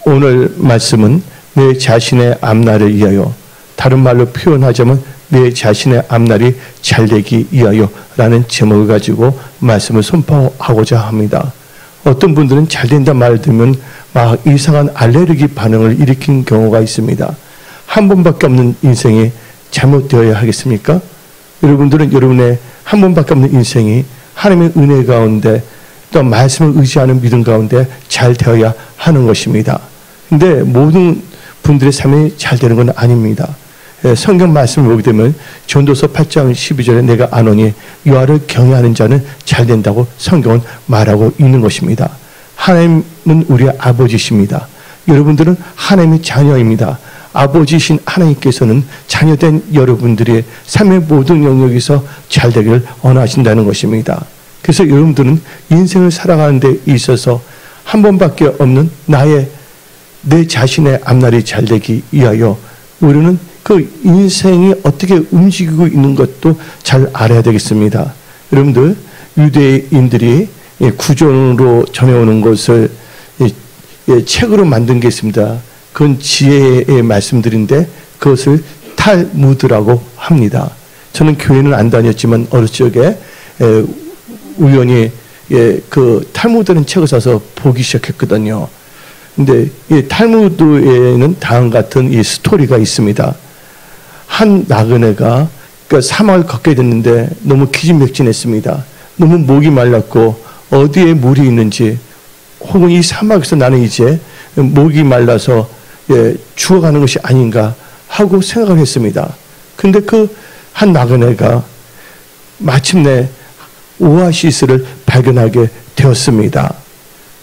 오늘 말씀은 내 자신의 앞날을 위하여, 다른 말로 표현하자면 내 자신의 앞날이 잘되기 위하여 라는 제목을 가지고 말씀을 선포하고자 합니다. 어떤 분들은 잘된다 말을 들으면 막 이상한 알레르기 반응을 일으킨 경우가 있습니다. 한 번밖에 없는 인생이 잘못되어야 하겠습니까? 여러분들은 여러분의 한 번밖에 없는 인생이 하나님의 은혜 가운데 또 말씀을 의지하는 믿음 가운데 잘 되어야 하는 것입니다. 근데 모든 분들의 삶이 잘 되는 건 아닙니다. 성경 말씀을 보게 되면 전도서 8장 12절에 내가 아노니 여호와를 경외하는 자는 잘 된다고 성경은 말하고 있는 것입니다. 하나님은 우리의 아버지십니다. 여러분들은 하나님의 자녀입니다. 아버지신 하나님께서는 자녀된 여러분들의 삶의 모든 영역에서 잘 되기를 원하신다는 것입니다. 그래서 여러분들은 인생을 살아가는 데 있어서 한 번밖에 없는 내 자신의 앞날이 잘 되기 위하여 우리는 그 인생이 어떻게 움직이고 있는 것도 잘 알아야 되겠습니다. 여러분들, 유대인들이 구전으로 전해오는 것을 책으로 만든 게 있습니다. 그건 지혜의 말씀들인데 그것을 탈무드라고 합니다. 저는 교회는 안 다녔지만 어렸을 적에 우연히 그 탈무드라는 책을 사서 보기 시작했거든요. 근데 이 탈무드에는 다음 같은 이 스토리가 있습니다. 한 나그네가 사막을 걷게 됐는데 너무 기진맥진했습니다. 너무 목이 말랐고 어디에 물이 있는지, 혹은 이 사막에서 나는 이제 목이 말라서 죽어가는 것이 아닌가 하고 생각을 했습니다. 근데 그 한 나그네가 마침내 오아시스를 발견하게 되었습니다.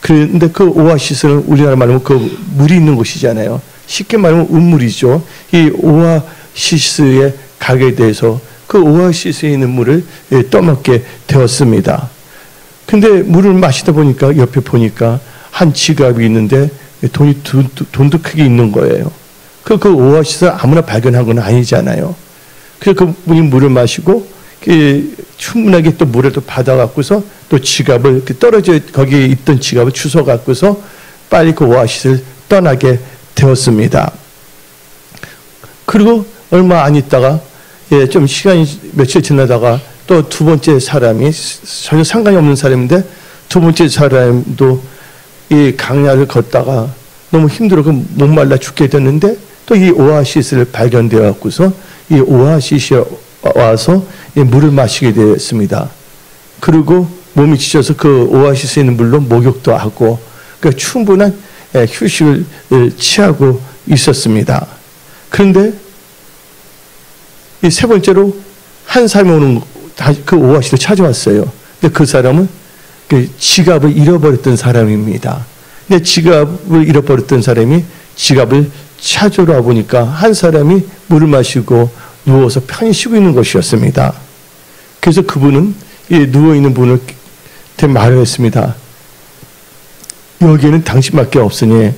그런데 그 오아시스는 우리나라 말하면 그 물이 있는 곳이잖아요. 쉽게 말하면 운물이죠. 이 오아시스에 가게 돼서 그 오아시스에 있는 물을 떠먹게 되었습니다. 근데 물을 마시다 보니까 옆에 보니까 한 지갑이 있는데 돈도 크게 있는 거예요. 그 오아시스를 아무나 발견한 건 아니잖아요. 그래서 그분이 물을 마시고 충분하게 또 물을 또 받아갖고서 또 지갑을 떨어져 거기에 있던 지갑을 주워갖고서 빨리 그 오아시스를 떠나게 되었습니다. 그리고 얼마 안 있다가 좀 시간이 며칠 지나다가 또 두 번째 사람이 전혀 상관이 없는 사람인데 두 번째 사람도 이 강야를 걷다가 너무 힘들어 목말라 죽게 됐는데 또 이 오아시스를 발견되어 갖고서 이 오아시스에 와서 물을 마시게 되었습니다. 그리고 몸이 지쳐서 그 오아시스에 있는 물로 목욕도 하고 그러니까 충분한 휴식을 취하고 있었습니다. 그런데 이 세 번째로 한 사람이 오는 그 오아시스를 찾아왔어요. 근데 그 사람은 그 지갑을 잃어버렸던 사람입니다. 근데 지갑을 잃어버렸던 사람이 지갑을 찾으러 보니까 한 사람이 물을 마시고 누워서 편히 쉬고 있는 것이었습니다. 그래서 그분은 누워있는 분한테 말을 했습니다. 여기에는 당신밖에 없으니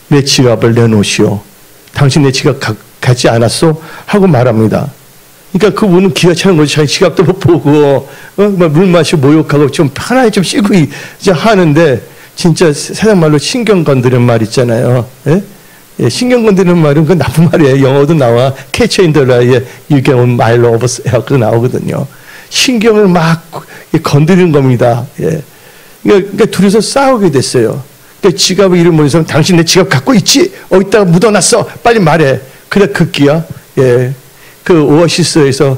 내 지갑을 내놓으시오. 당신 내 지갑 갖지 않았소? 하고 말합니다. 그러니까 그분은 기가 차는 거지. 자기 지갑도 못 보고 물 마시고 모욕하고 좀 편하게 좀 쉬고 이제 하는데 진짜 세상 말로 신경 건드리는 말 있잖아요. 예? 신경 건드리는 말은 그 나쁜 말이에요. 영어도 나와. Catch in the lie, you get on my love, 그 나오거든요. 신경을 막 건드리는 겁니다. 예. 그러니까 둘이서 싸우게 됐어요. 그러니까 지갑을 잃어버린 사람, 당신 내 지갑 갖고 있지? 어디다가 묻어놨어? 빨리 말해. 그래 급기야 그 오아시스에서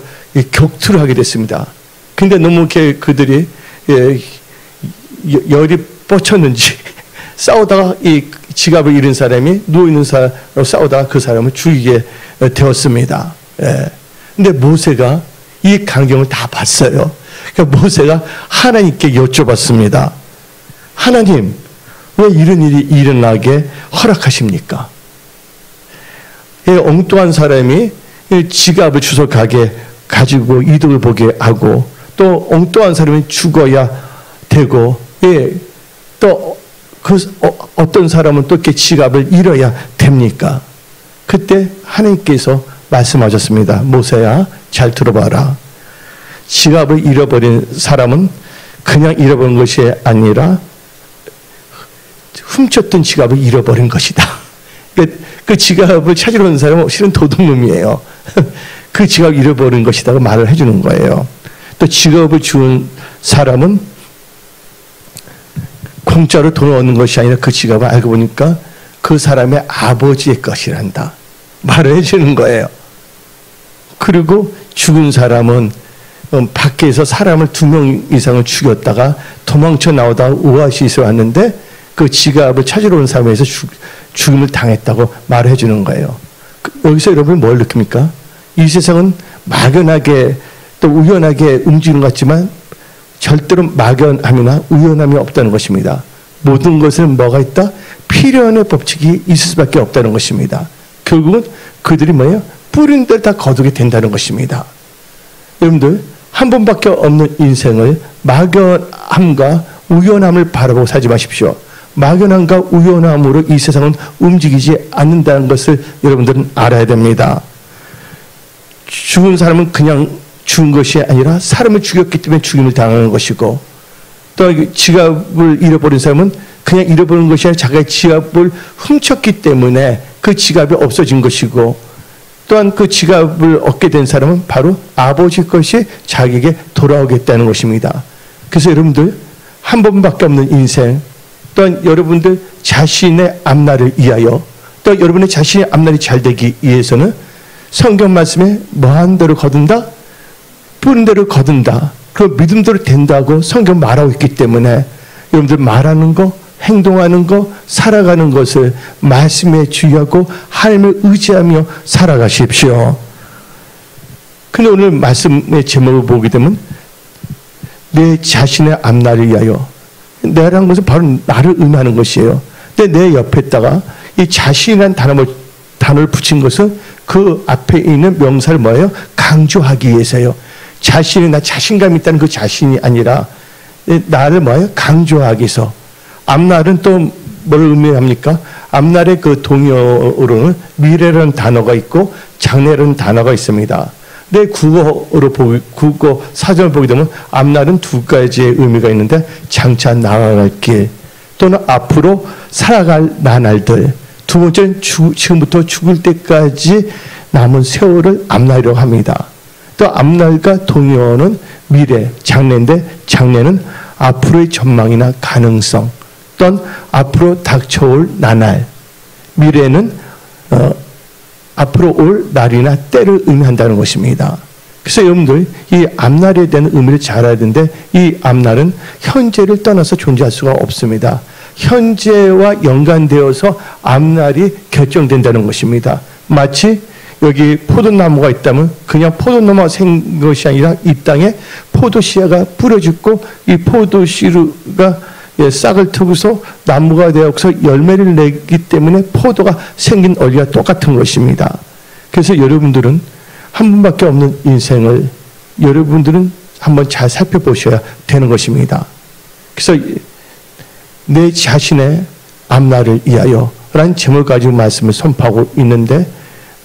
격투를 하게 됐습니다. 근데 너무 그들이 열이 뻗쳤는지 싸우다가 이 지갑을 잃은 사람이 누워있는 사람으로 싸우다가 그 사람을 죽이게 되었습니다. 근데 모세가 이 광경을 다 봤어요. 그러니까 모세가 하나님께 여쭤봤습니다. 하나님, 왜 이런 일이 일어나게 허락하십니까? 엉뚱한 사람이 지갑을 주워 가지고 이득을 보게 하고 또 엉뚱한 사람이 죽어야 되고 또 어떤 사람은 또 이렇게 지갑을 잃어야 됩니까? 그때 하나님께서 말씀하셨습니다. 모세야, 잘 들어봐라. 지갑을 잃어버린 사람은 그냥 잃어버린 것이 아니라 훔쳤던 지갑을 잃어버린 것이다. 그 지갑을 찾으러 온 사람은 실은 도둑놈이에요. 그 지갑을 잃어버린 것이다고 말을 해주는 거예요. 또 지갑을 주운 사람은 공짜로 돈을 얻는 것이 아니라 그 지갑을 알고 보니까 그 사람의 아버지의 것이란다. 말을 해주는 거예요. 그리고 죽은 사람은 밖에서 사람을 2명 이상을 죽였다가 도망쳐 나오다가 오아시스에 왔는데 그 지갑을 찾으러 온 사람에서 죽음을 당했다고 말을 해주는 거예요. 여기서 여러분이 뭘 느낍니까? 이 세상은 막연하게 또 우연하게 움직이는 것 같지만 절대로 막연함이나 우연함이 없다는 것입니다. 모든 것은 뭐가 있다? 필연의 법칙이 있을 수밖에 없다는 것입니다. 결국은 그들이 뭐예요? 뿌린 데를 다 거두게 된다는 것입니다. 여러분들 한 번밖에 없는 인생을 막연함과 우연함을 바라보고 살지 마십시오. 막연함과 우연함으로 이 세상은 움직이지 않는다는 것을 여러분들은 알아야 됩니다. 죽은 사람은 그냥 죽은 것이 아니라 사람을 죽였기 때문에 죽임을 당하는 것이고, 또 지갑을 잃어버린 사람은 그냥 잃어버린 것이 아니라 자기의 지갑을 훔쳤기 때문에 그 지갑이 없어진 것이고, 또한 그 지갑을 얻게 된 사람은 바로 아버지 것이 자기에게 돌아오겠다는 것입니다. 그래서 여러분들 한 번밖에 없는 인생, 또한 여러분들 자신의 앞날을 위하여, 또 여러분의 자신의 앞날이 잘 되기 위해서는 성경 말씀에 뭐한 대로 거둔다? 뿌린 대로 거둔다. 그 믿음대로 된다고 성경 말하고 있기 때문에 여러분들 말하는 거, 행동하는 거, 살아가는 것을 말씀에 주의하고 하나님을 의지하며 살아가십시오. 근데 오늘 말씀의 제목을 보게 되면 내 자신의 앞날을 위하여, 내라는 것은 바로 나를 의미하는 것이에요. 근데 내 옆에다가 이 자신이라는 단어를 붙인 것은 그 앞에 있는 명사를 뭐예요? 강조하기 위해서요. 자신이 나 자신감이 있다는 그 자신이 아니라 나를 뭐예요? 강조하기 위해서. 앞날은 또 뭘 의미합니까? 앞날의 그 동요로는 미래라는 단어가 있고 장래라는 단어가 있습니다. 내 국어 사전을 보게 되면 앞날은 2가지의 의미가 있는데 장차 나아갈 길 또는 앞으로 살아갈 나날들, 2번째는 지금부터 죽을 때까지 남은 세월을 앞날이라고 합니다. 또 앞날과 동요는 미래, 장래인데 장래는 앞으로의 전망이나 가능성, 또한 앞으로 닥쳐올 나날, 미래는 앞으로 올 날이나 때를 의미한다는 것입니다. 그래서 여러분들 이 앞날에 대한 의미를 잘 알아야 되는데 이 앞날은 현재를 떠나서 존재할 수가 없습니다. 현재와 연관되어서 앞날이 결정된다는 것입니다. 마치 여기 포도나무가 있다면 그냥 포도나무가 생긴 것이 아니라 이 땅에 포도씨가 뿌려졌고 이 포도씨가 싹을 트고서 나무가 되어서 열매를 내기 때문에 포도가 생긴 원리와 똑같은 것입니다. 그래서 여러분들은 한 번밖에 없는 인생을 여러분들은 한번 잘 살펴보셔야 되는 것입니다. 그래서 내 자신의 앞날을 위하여 라는 제목을 가지고 말씀을 선포하고 있는데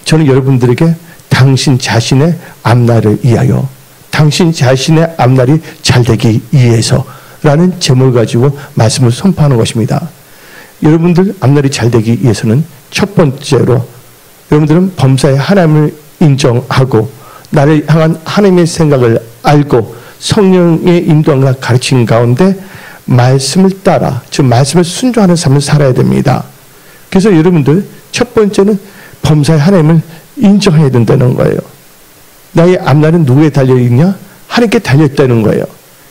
저는 여러분들에게 당신 자신의 앞날을 위하여, 당신 자신의 앞날이 잘 되기 위해서 라는 제목을 가지고 말씀을 선포하는 것입니다. 여러분들 앞날이 잘 되기 위해서는 첫 번째로 여러분들은 범사의 하나님을 인정하고 나를 향한 하나님의 생각을 알고 성령의 인도함과 가르침 가운데 말씀을 따라, 즉 말씀을 순종하는 삶을 살아야 됩니다. 그래서 여러분들 첫 번째는 범사의 하나님을 인정해야 된다는 거예요. 나의 앞날은 누구에 달려있냐? 하나님께 달려있다는 거예요.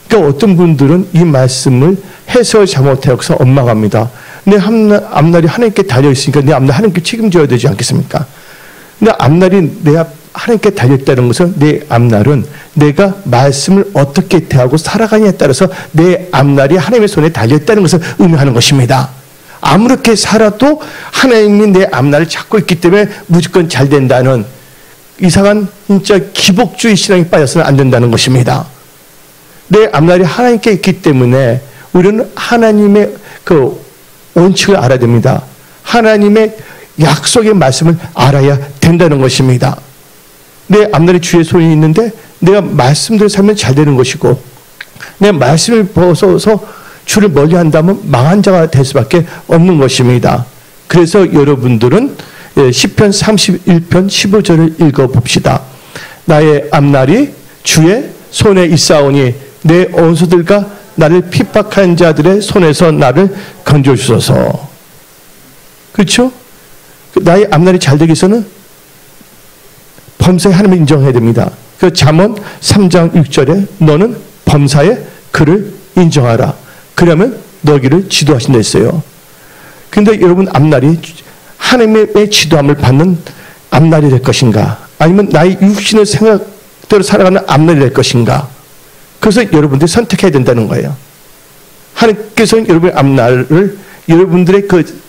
그러니까 어떤 분들은 이 말씀을 해석을 잘못해서 엇망합니다. 내 앞날이 하나님께 달려있으니까 내 앞날 하나님께 책임져야 되지 않겠습니까? 근데 앞날이 하나님께 달려있다는 것은 내 앞날은 내가 말씀을 어떻게 대하고 살아가냐에 따라서 내 앞날이 하나님의 손에 달려있다는 것을 의미하는 것입니다. 아무렇게 살아도 하나님이 내 앞날을 찾고 있기 때문에 무조건 잘 된다는 이상한 진짜 기복주의 신앙에 빠져서는 안 된다는 것입니다. 내 앞날이 하나님께 있기 때문에 우리는 하나님의 그 원칙을 알아야 됩니다. 하나님의 약속의 말씀을 알아야 된다는 것입니다. 내 앞날이 주의 손에 있는데 내가 말씀대로 살면 잘 되는 것이고 내 말씀을 벗어서 주를 멀리한다면 망한 자가 될 수밖에 없는 것입니다. 그래서 여러분들은 시편 31편 15절을 읽어봅시다. 나의 앞날이 주의 손에 있사오니 내 원수들과 나를 핍박한 자들의 손에서 나를 건져주소서. 그렇죠? 나의 앞날이 잘 되기 위해서는 범사에 하나님을 인정해야 됩니다. 그 잠언 3장 6절에 너는 범사에 그를 인정하라. 그러면 너희를 지도하신다 했어요. 근데 여러분 앞날이 하나님의 지도함을 받는 앞날이 될 것인가? 아니면 나의 육신의 생각대로 살아가는 앞날이 될 것인가? 그래서 여러분들이 선택해야 된다는 거예요. 하나님께서는 여러분의 앞날을 여러분들의 그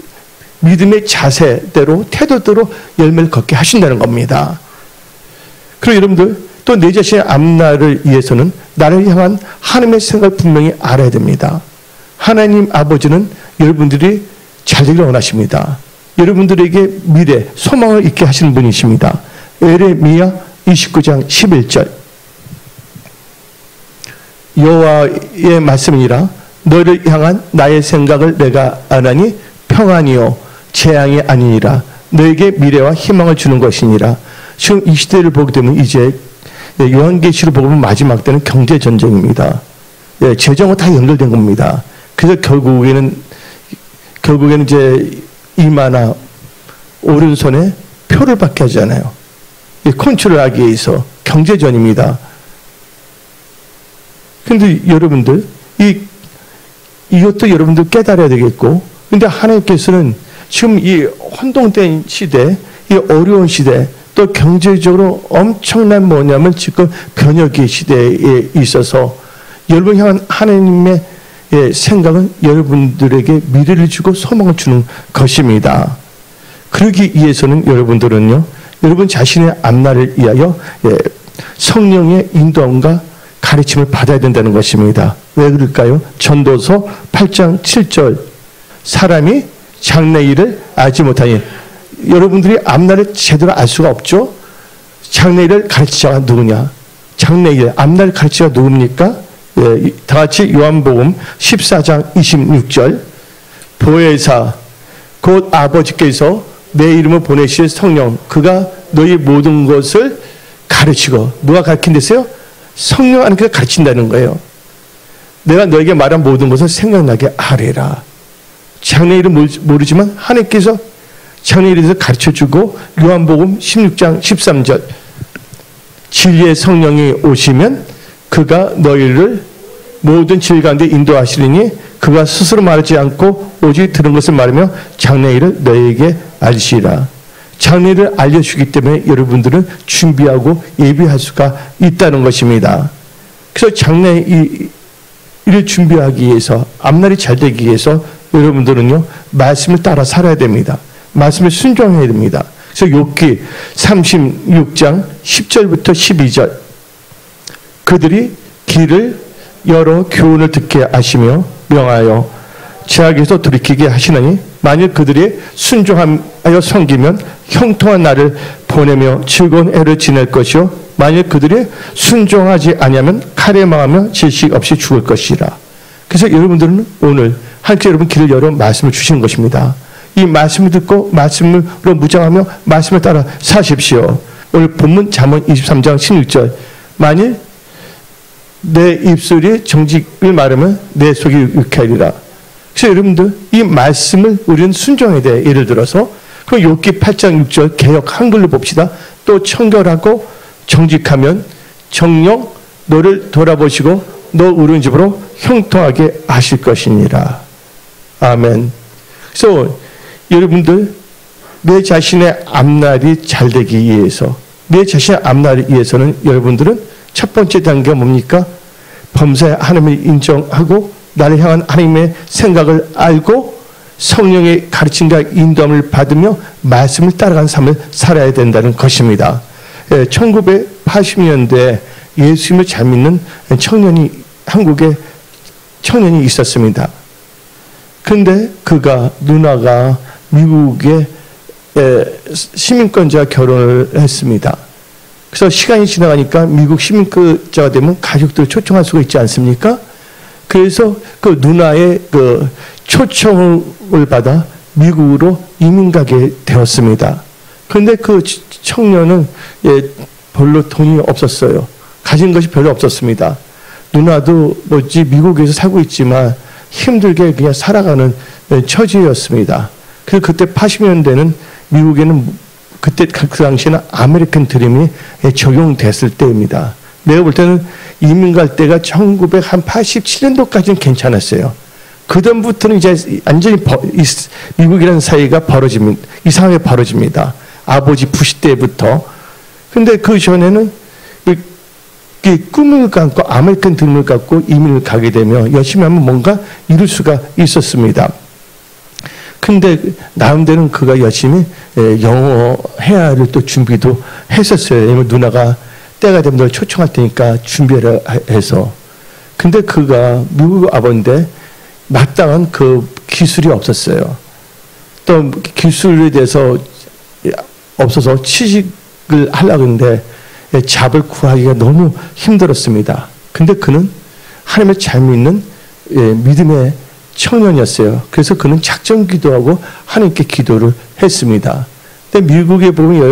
믿음의 자세대로 태도대로 열매를 걷게 하신다는 겁니다. 그리고 여러분들 또 내 자신의 앞날을 위해서는 나를 향한 하나님의 생각을 분명히 알아야 됩니다. 하나님 아버지는 여러분들이 잘 되기를 원하십니다. 여러분들에게 미래, 소망을 있게 하시는 분이십니다. 에레미야 29장 11절 여호와의 말씀이니라 너를 향한 나의 생각을 내가 아나니 평안이요 재앙이 아니니라 너에게 미래와 희망을 주는 것이니라. 지금 이 시대를 보게 되면 이제 요한계시를 보면 마지막 때는 경제전쟁입니다. 재정은 다 연결된 겁니다. 그래서 결국에는 이제 이마나 오른손에 표를 받게 하잖아요. 컨트롤하기 위해서 경제전입니다. 근데 여러분들 이것도 여러분들 깨달아야 되겠고, 근데 하나님께서는 지금 이 혼동된 시대, 이 어려운 시대, 또 경제적으로 엄청난 뭐냐면 지금 변혁의 시대에 있어서 여러분 향한 하나님의 생각은 여러분들에게 미래를 주고 소망을 주는 것입니다. 그러기 위해서는 여러분들은요, 여러분 자신의 앞날을 위하여 성령의 인도함과 가르침을 받아야 된다는 것입니다. 왜 그럴까요? 전도서 8장 7절 사람이 장래일을 알지 못하니 여러분들이 앞날을 제대로 알 수가 없죠. 장래일을 가르치자가 누구냐? 장래일, 앞날을 가르치자가 누굽니까? 다 같이 요한복음 14장 26절 보혜사 곧 아버지께서 내 이름을 보내실 성령 그가 너희 모든 것을 가르치고 누가 가르친댔어요? 성령 하나님께서 가르친다는 거예요. 내가 너에게 말한 모든 것을 생각나게 하리라. 장래일은 모르지만 하나님께서 장래일에 대해서 가르쳐주고 요한복음 16장 13절 진리의 성령이 오시면 그가 너희를 모든 진리 가운데 인도하시리니 그가 스스로 말하지 않고 오직 들은 것을 말하며 장래일을 너희에게 알리시리라. 장래일을 알려주기 때문에 여러분들은 준비하고 예비할 수가 있다는 것입니다. 그래서 장래일을 준비하기 위해서 앞날이 잘 되기 위해서 여러분들은요 말씀을 따라 살아야 됩니다. 말씀을 순종해야 됩니다. 그래서 욥기 36장 10절부터 12절 그들이 길을 열어 교훈을 듣게 하시며 명하여 죄악에서 돌이키게 하시나니 만일 그들이 순종하여 섬기면 형통한 날을 보내며 즐거운 해를 지낼 것이요 만일 그들이 순종하지 아니하면 칼에 망하며 질식 없이 죽을 것이라. 그래서 여러분들은 오늘 하나님께서 여러분 길을 열어 말씀을 주시는 것입니다. 이 말씀을 듣고 말씀으로 무장하며 말씀을 따라 사십시오. 오늘 본문 잠언 23장 16절 만일 내 입술이 정직을 말하면 내 속이 유쾌하리라. 그래서 여러분들 이 말씀을 우리는 순종해야 돼. 예를 들어서 그럼 욥기 8장 6절 개역 한글로 봅시다. 또 청결하고 정직하면 정령 너를 돌아보시고 너 우는 집으로 형통하게 하실 것이니라. 아멘. 그래서 여러분들 내 자신의 앞날이 잘 되기 위해서 내 자신의 앞날을 위해서는 여러분들은 첫 번째 단계가 뭡니까? 범사에 하나님을 인정하고 나를 향한 하나님의 생각을 알고 성령의 가르침과 인도함을 받으며 말씀을 따라가는 삶을 살아야 된다는 것입니다. 1980년대에 예수님을 잘 믿는 한국에 청년이 있었습니다. 그런데 그가 누나가 미국의 시민권자와 결혼을 했습니다. 그래서 시간이 지나가니까 미국 시민권자가 되면 가족들을 초청할 수가 있지 않습니까? 그래서 그 누나의 그 초청을 받아 미국으로 이민 가게 되었습니다. 그런데 그 청년은 별로 돈이 없었어요. 가진 것이 별로 없었습니다. 누나도 뭐지 미국에서 살고 있지만 힘들게 그냥 살아가는 처지였습니다. 그래서 그때 80년대는 미국에는 그때 그 당시에는 아메리칸 드림이 적용됐을 때입니다. 내가 볼 때는 이민 갈 때가 1987년도까지는 괜찮았어요. 그 다음부터는 이제 완전히 미국이라는 사회가 이상하게 벌어집니다. 아버지 부시 때부터. 근데 그 전에는 꿈을 갖고 아메리칸 드림을 갖고 이민을 가게 되면 열심히 하면 뭔가 이룰 수가 있었습니다. 근데 나름대로는 그가 열심히 영어 회화를 또 준비도 했었어요. 왜냐면 누나가 때가 되면 널 초청할 테니까 준비를 해서. 근데 그가 미국 아버지인데 마땅한 그 기술이 없었어요. 또 기술에 대해서 없어서 취직을 하려고 했는데 잡을 구하기가 너무 힘들었습니다. 근데 그는 하나님을 잘 믿는 믿음의 청년이었어요. 그래서 그는 작정 기도하고 하나님께 기도를 했습니다. 근데 미국에 보면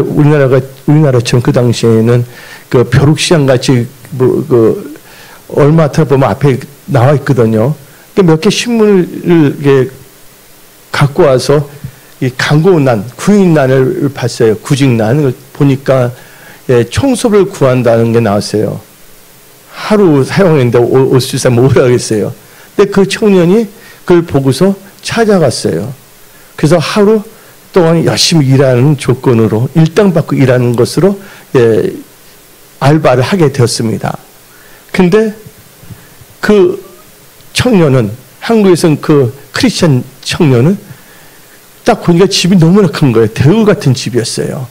우리나라처럼 그 당시에는 그 벼룩시장 같이 얼마 터 보면 앞에 나와 있거든요. 몇 개 신문을 갖고 와서 이 강고난, 구인난을 봤어요. 구직난을 보니까 청소를 구한다는 게 나왔어요. 하루 사용했는데 올 수 있으면 오래 하겠어요. 근데 그 청년이 그걸 보고서 찾아갔어요. 그래서 하루 동안 열심히 일하는 조건으로 일당 받고 일하는 것으로 알바를 하게 되었습니다. 근데 그 청년은 한국에서는 그 크리스찬 청년은 딱 보니까 집이 너무나 큰 거예요. 대우 같은 집이었어요.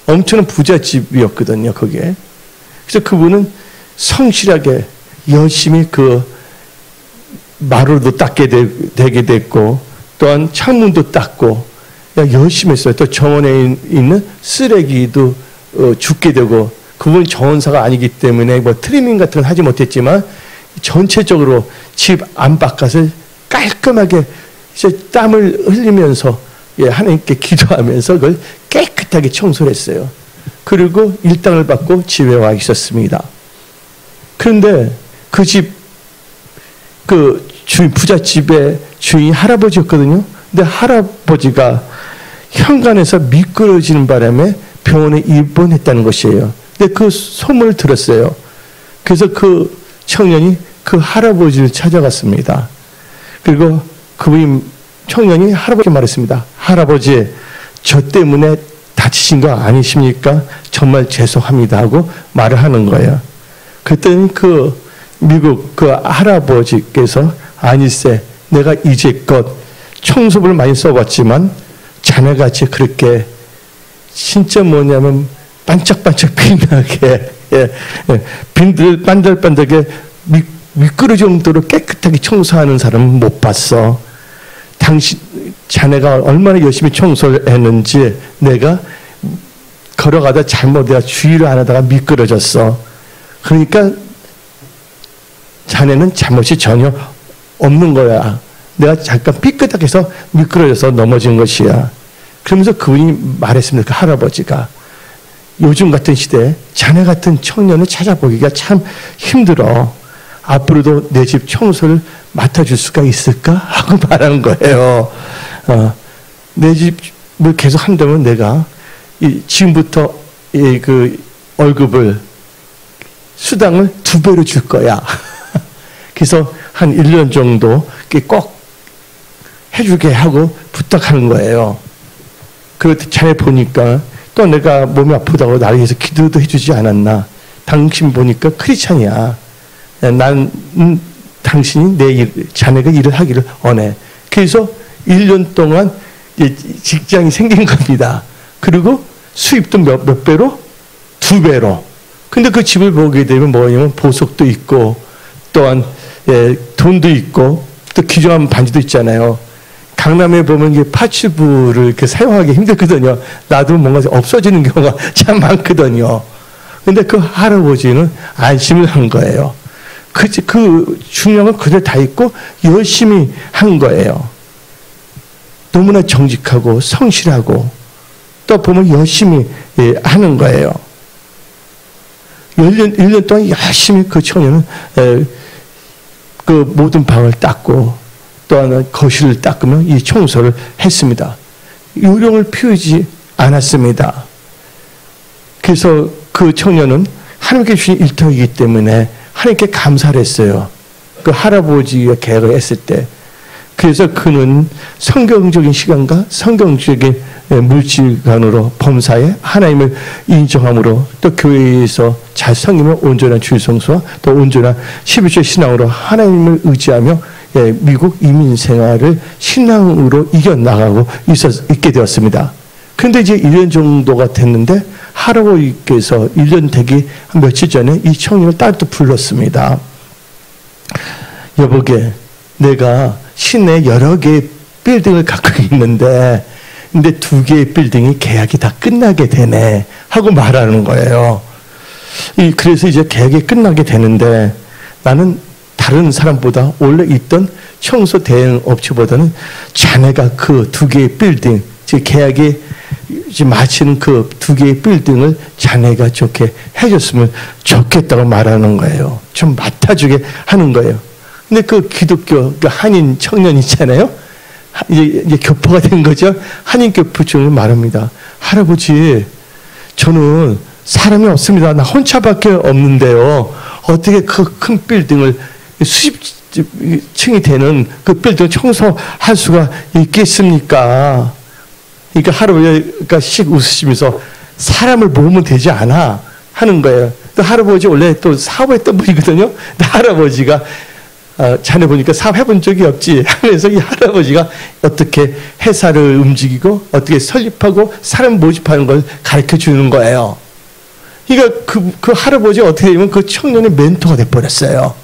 엄청난 부잣집이었거든요, 그게. 그래서 그분은 성실하게 열심히 그 마루도 닦게 되게 됐고, 또한 창문도 닦고, 열심히 했어요. 또 정원에 있는 쓰레기도 줍게 되고, 그분은 정원사가 아니기 때문에 뭐 트리밍 같은 건 하지 못했지만, 전체적으로 집 안바깥을 깔끔하게 땀을 흘리면서 하나님께 기도하면서 그걸 깨끗하게 청소를 했어요. 그리고 일당을 받고 집에 와 있었습니다. 그런데 그 집, 그 부잣집의 주인이 할아버지였거든요. 근데 할아버지가 현관에서 미끄러지는 바람에 병원에 입원했다는 것이에요. 근데 그 소문을 들었어요. 그래서 그 청년이 그 할아버지를 찾아갔습니다. 그리고 청년이 할아버지께 말했습니다. 할아버지, 저 때문에 다치신 거 아니십니까? 정말 죄송합니다 하고 말을 하는 거예요. 그랬더니 그 미국 그 할아버지께서 아니세, 내가 이제껏 청소부를 많이 써봤지만 자네같이 그렇게 진짜 뭐냐면 반짝반짝 빛나게 반들반들하게 미끄러 정도로 깨끗하게 청소하는 사람은 못 봤어. 자네가 얼마나 열심히 청소를 했는지 내가 걸어가다 잘못해서 주의를 안 하다가 미끄러졌어. 그러니까 자네는 잘못이 전혀 없는 거야. 내가 잠깐 삐끗하게 해서 미끄러져서 넘어진 것이야. 그러면서 그분이 말했습니다. 그 할아버지가. 요즘 같은 시대에 자네 같은 청년을 찾아보기가 참 힘들어. 앞으로도 내 집 청소를 맡아줄 수가 있을까? 하고 말한 거예요. 내 집을 계속 한다면 내가 지금부터 그 월급을 수당을 2배로 줄 거야. 그래서 한 1년 정도 꼭 해주게 하고 부탁하는 거예요. 그렇게 잘 보니까 또 내가 몸이 아프다고 나를 위해서 기도도 해주지 않았나. 당신 보니까 크리스찬이야. 난 당신이 자네가 일을 하기를 원해. 그래서 1년 동안 직장이 생긴 겁니다. 그리고 수입도 몇 배로? 2배로. 근데 그 집을 보게 되면 뭐냐면 보석도 있고 또한 돈도 있고 또 귀중한 반지도 있잖아요. 강남에 보면 이게 파츠부를 이렇게 사용하기 힘들거든요. 나도 뭔가 없어지는 경우가 참 많거든요. 근데 그 할아버지는 안심을 한 거예요. 그 중요한 건 그대로 다 있고 열심히 한 거예요. 너무나 정직하고 성실하고 또 보면 열심히 하는 거예요. 1년 동안 열심히 그 청년은 그 모든 방을 닦고 또 하나 거실을 닦으며 이 청소를 했습니다. 요령을 피우지 않았습니다. 그래서 그 청년은 하나님께 주신 일터이기 때문에 하나님께 감사를 했어요. 그 할아버지가 계약을 했을 때. 그래서 그는 성경적인 시간과 성경적인 물질관으로 범사에 하나님을 인정함으로 또 교회에서 잘 섬기며 온전한 주일 성수와 또 온전한 11조 신앙으로 하나님을 의지하며 미국 이민 생활을 신앙으로 이겨나가고 있게 되었습니다. 그런데 이제 1년 정도가 됐는데 할아버지께서 1년 되기 며칠 전에 이 청년을 따로 또 불렀습니다. 여보게, 내가 시내에 여러 개의 빌딩을 갖고 있는데 근데 2개의 빌딩이 계약이 다 끝나게 되네 하고 말하는 거예요. 그래서 이제 계약이 끝나게 되는데 나는 다른 사람보다 원래 있던 청소 대행 업체보다는 자네가 그 2개의 빌딩, 즉 계약이 이제 마치는 그 2개의 빌딩을 자네가 좋게 해줬으면 좋겠다고 말하는 거예요. 좀 맡아주게 하는 거예요. 근데 그 기독교, 그 한인 청년 있잖아요. 이제 교포가 된 거죠. 한인 교포증을 말합니다. 할아버지, 저는 사람이 없습니다. 나 혼자밖에 없는데요. 어떻게 그 큰 빌딩을 수십 층이 되는 그 빌딩을 청소할 수가 있겠습니까? 그러니까 할아버지가 씩 웃으시면서 사람을 모으면 되지 않아 하는 거예요. 또 할아버지 원래 또 사업했던 분이거든요. 근데 할아버지가 자네 보니까 사업 해본 적이 없지 하면서 이 할아버지가 어떻게 회사를 움직이고 어떻게 설립하고 사람 모집하는 걸 가르쳐 주는 거예요. 그러니까 그 할아버지가 어떻게 되면 그 청년의 멘토가 돼버렸어요.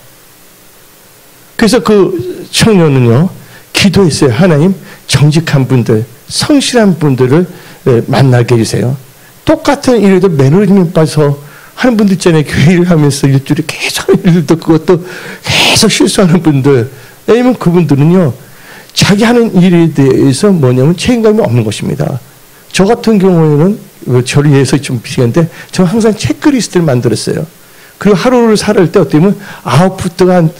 그래서 그 청년은요, 기도했어요. 하나님, 정직한 분들, 성실한 분들을 만나게 해주세요. 똑같은 일에도 매너리즘에 빠져서 하는 분들 있잖아요. 교회 일을 하면서 일주일에 계속 하는 일도 그것도 계속 실수하는 분들. 왜냐면 그분들은요, 자기 하는 일에 대해서 뭐냐면 책임감이 없는 것입니다. 저 같은 경우에는 저를 위해서 좀 비슷한데 저는 항상 체크리스트를 만들었어요. 그리고 하루를 살을 때 어떻게 보면 아웃풋가 한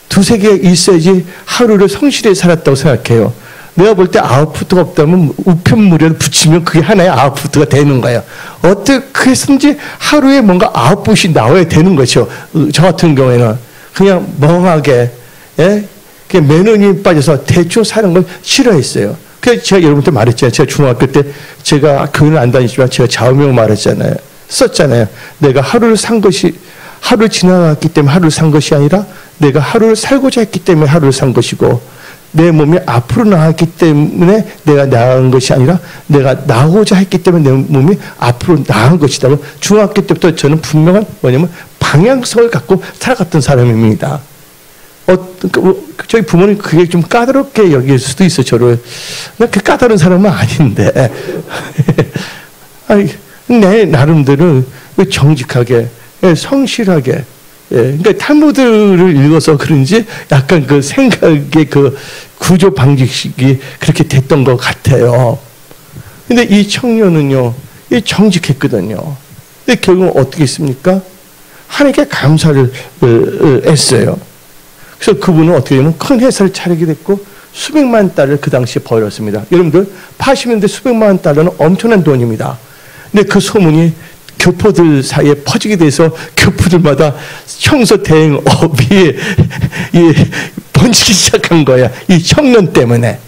2-3개 있어야지 하루를 성실히 살았다고 생각해요. 내가 볼 때 아웃풋가 없다면 우편물에 붙이면 그게 하나의 아웃풋가 되는 거예요. 어떻게 해서든지 하루에 뭔가 아웃풋이 나와야 되는 거죠. 저 같은 경우에는 그냥 멍하게, 그냥 매너에 빠져서 대충 사는 걸 싫어했어요. 그래서 제가 여러분한테 말했잖아요. 제가 중학교 때 제가 교회는 안 다니지만 제가 좌우명 말했잖아요. 썼잖아요. 내가 하루를 지나갔기 때문에 하루를 산 것이 아니라 내가 하루를 살고자 했기 때문에 하루를 산 것이고 내 몸이 앞으로 나갔기 때문에 내가 나간 것이 아니라 내가 나오고자 했기 때문에 내 몸이 앞으로 나간 것이다. 중학교 때부터 저는 분명한 뭐냐면 방향성을 갖고 살아갔던 사람입니다. 저희 부모님 그게 좀 까다롭게 여길 수도 있어요. 저를. 그 까다로운 사람은 아닌데 내 나름대로 정직하게 성실하게 그러니까 탈무드를 읽어서 그런지 약간 그 생각의 그 구조 방식이 그렇게 됐던 것 같아요. 근데 이 청년은요, 정직했거든요. 근데 결국은 어떻게 했습니까? 하나님께 감사를 했어요. 그래서 그분은 어떻게 되면 큰 회사를 차리게 됐고 수백만 달러를 그 당시에 벌었습니다. 여러분들 80년대 수백만 달러는 엄청난 돈입니다. 근데 그 소문이 교포들 사이에 퍼지게 돼서 교포들마다 청소 대행업이 번지기 시작한 거야. 이 청년 때문에.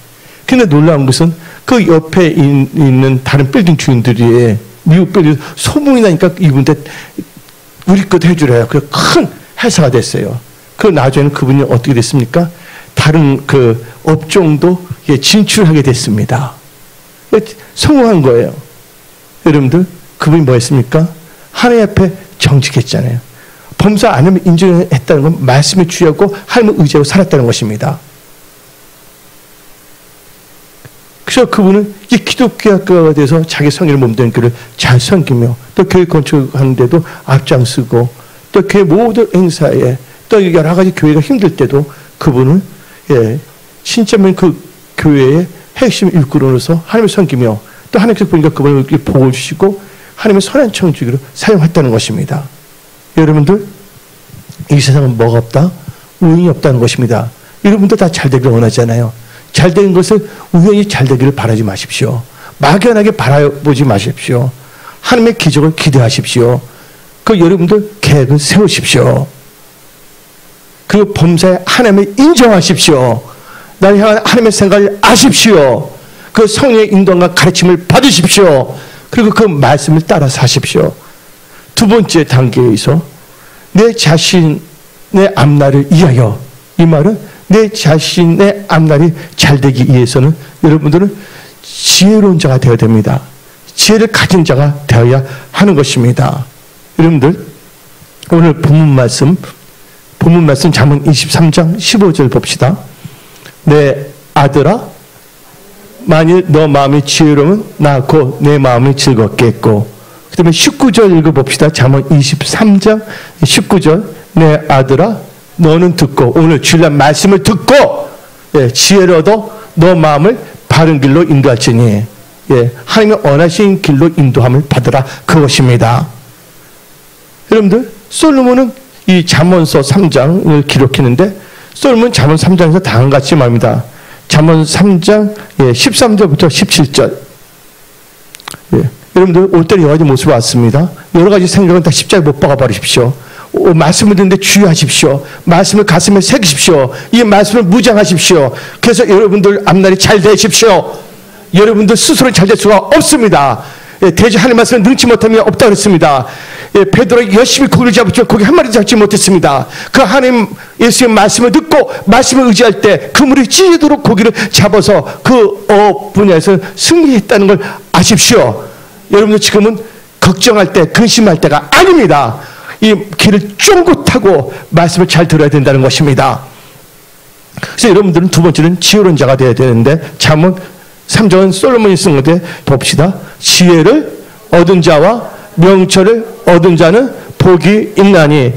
근데 놀라운 것은 그 옆에 있는 다른 빌딩 주인들이 미국 빌딩 소문이 나니까 이분들 우리 것 해주래요. 그 큰 회사가 됐어요. 그 나중에는 그분이 어떻게 됐습니까? 다른 그 업종도 진출하게 됐습니다. 성공한 거예요. 여러분들 그분이 뭐 했습니까? 하나님 앞에 정직했잖아요. 범사 안 하면 인정했다는 건 말씀에 주의하고 하나님을 의지하고 살았다는 것입니다. 그래서 그분은 이 기독교학교가 돼서 자기 성인을 몸되는 교회를 잘 섬기며 또 교회 건축하는데도 앞장서고 또 교회 모든 행사에 또 여러 가지 교회가 힘들 때도 그분은 진짜면 그 교회의 핵심 일꾼으로서 하나님을 섬기며 또 하나님께서 보니까 그분을 복을 주시고 하나님의 선한 청지기로 사용했다는 것입니다. 여러분들 이 세상은 뭐가 없다? 우연이 없다는 것입니다. 여러분도 다 잘되기를 원하잖아요. 잘되는 것을 우연히 잘되기를 바라지 마십시오. 막연하게 바라보지 마십시오. 하나님의 기적을 기대하십시오. 그 여러분들 계획을 세우십시오. 그리고 범사에 하나님을 인정하십시오. 나를 향한 하나님의 생각을 아십시오. 그 성령의 인도와 가르침을 받으십시오. 그리고 그 말씀을 따라 사십시오. 두 번째 단계에서 내 자신의 앞날을 위하여, 이 말은 내 자신의 앞날이 잘되기 위해서는 여러분들은 지혜로운 자가 되어야 됩니다. 지혜를 가진 자가 되어야 하는 것입니다. 여러분들 오늘 본문 말씀 잠언 23장 15절 봅시다. 내 아들아, 만일 너 마음이 지혜로우면 나 곧 내 마음이 즐겁겠고. 그 다음에 19절 읽어봅시다. 잠언 23장 19절. 내 아들아, 너는 듣고, 오늘 주일날 말씀을 듣고 지혜를 얻어 너 마음을 바른 길로 인도할지니, 하나님의 원하신 길로 인도함을 받으라, 그것입니다. 여러분들 솔로몬은 이 잠언서 3장을 기록했는데, 솔로몬은 잠언 3장에서 다음같이 말합니다. 잠언 3장 13절부터 17절. 여러분들 올 때는 여러 가지 모습을 왔습니다. 여러 가지 생각은 다 십자가에 못 박아 버리십시오. 말씀을 듣는데 주의하십시오. 말씀을 가슴에 새기십시오. 이 말씀을 무장하십시오. 그래서 여러분들 앞날이 잘 되십시오. 여러분들 스스로 잘 될 수가 없습니다. 대지 하나님 말씀을 능치 못하면 없다 그랬습니다. 베드로가 열심히 고기를 잡았지만 고기 한 마리 잡지 못했습니다. 그 하나님 예수의 말씀을 듣고 말씀을 의지할 때 그물이 찢어도록 고기를 잡아서 그 분야에서 승리했다는 걸 아십시오. 여러분들 지금은 걱정할 때, 근심할 때가 아닙니다. 이 길을 쫑긋하고 말씀을 잘 들어야 된다는 것입니다. 그래서 여러분들은 두 번째는 지혜로운 자가 되어야 되는데, 잠언 3장은 솔로몬이 쓴 건데 봅시다. 지혜를 얻은 자와 명철을 얻은 자는 복이 있나니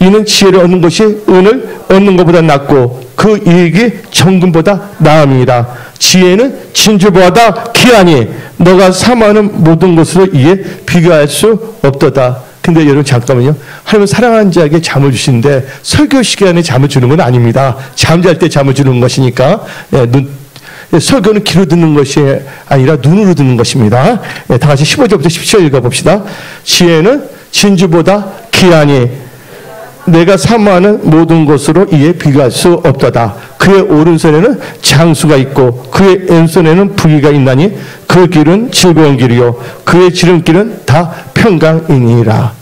이는 지혜를 얻는 것이 은을 얻는 것보다 낫고 그 이익이 정금보다 나음이라. 지혜는 진주보다 귀하니 너가 사모하는 모든 것으로 이에 비교할 수 없도다. 근데 여러분 잠깐만요. 하나님은 사랑하는 자에게 잠을 주시는데 설교 시간에 잠을 주는 건 아닙니다. 잠잘 때 잠을 주는 것이니까 설교는 귀로 듣는 것이 아니라 눈으로 듣는 것입니다. 다 같이 15절부터 17절 읽어봅시다. 지혜는 진주보다 귀하니 내가 사모하는 모든 것으로 이에 비교할 수 없도다. 그의 오른손에는 장수가 있고 그의 왼손에는 부귀가 있나니 그 길은 즐거운 길이요 그의 지름길은 다 평강이니라.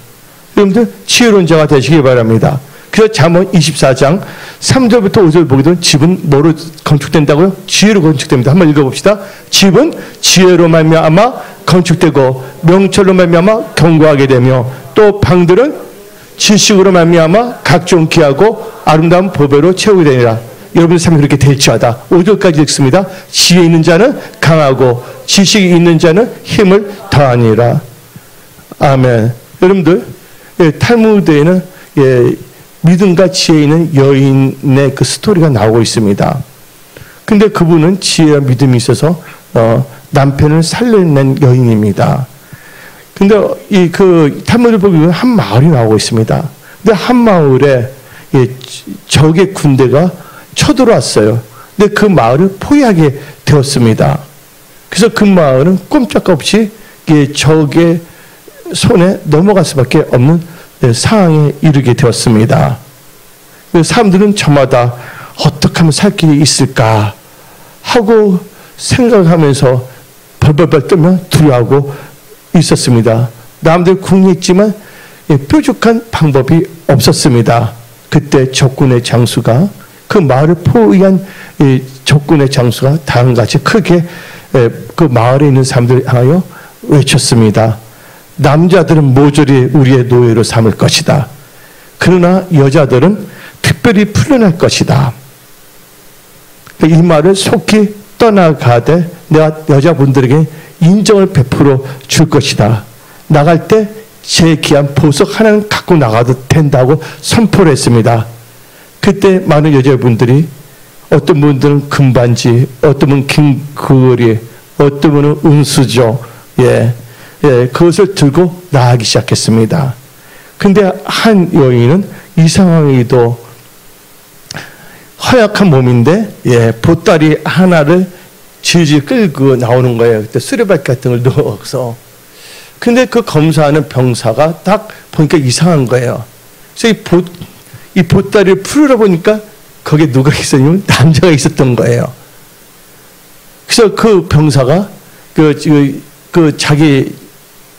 여러분들 지혜로운 자가 되시기 바랍니다. 그래서 잠언 24장 3절부터 5절 보게 되면 집은 뭐로 건축된다고요? 지혜로 건축됩니다. 한번 읽어봅시다. 집은 지혜로 말미암아 건축되고 명철로 말미암아 견고하게 되며 또 방들은 지식으로 말미암아 각종 귀하고 아름다운 보배로 채우게 되니라. 여러분의 삶이 그렇게 될지어다. 5절까지 읽습니다. 지혜 있는 자는 강하고 지식이 있는 자는 힘을 더하니라. 아멘. 여러분들 탈무드에는 믿음과 지혜 있는 여인의 그 스토리가 나오고 있습니다. 근데 그분은 지혜와 믿음이 있어서 남편을 살려낸 여인입니다. 근데 이 그 탈무드를 보면 한 마을이 나오고 있습니다. 근데 한 마을에 적의 군대가 쳐들어왔어요. 근데 그 마을을 포위하게 되었습니다. 그래서 그 마을은 꼼짝없이 적의 손에 넘어갈 수밖에 없는 상황에 이르게 되었습니다. 사람들은 저마다 어떻게 하면 살 길이 있을까 하고 생각하면서 벌벌벌 떨며 두려워하고 있었습니다. 남들 궁리했지만 뾰족한 방법이 없었습니다. 그때 적군의 장수가 그 마을을 포위한 적군의 장수가 다음같이 크게 그 마을에 있는 사람들을 향하여 외쳤습니다. 남자들은 모조리 우리의 노예로 삼을 것이다. 그러나 여자들은 특별히 풀려날 것이다. 이 말을 속히 떠나가되 내가 여자분들에게 인정을 베풀어 줄 것이다. 나갈 때 제 귀한 보석 하나는 갖고 나가도 된다고 선포를 했습니다. 그때 많은 여자분들이 어떤 분들은 금반지, 어떤 분은 긴 귀걸이, 어떤 분은 은수저, 그것을 들고 나가기 시작했습니다. 근데 한 여인은 이상하게도 허약한 몸인데, 보따리 하나를 질질 끌고 나오는 거예요. 그때 수레바퀴 같은 걸 넣어서. 근데 그 검사하는 병사가 딱 보니까 이상한 거예요. 그래서 이 보따리를 풀으러 보니까 거기에 누가 있었냐면 남자가 있었던 거예요. 그래서 그 병사가 그 자기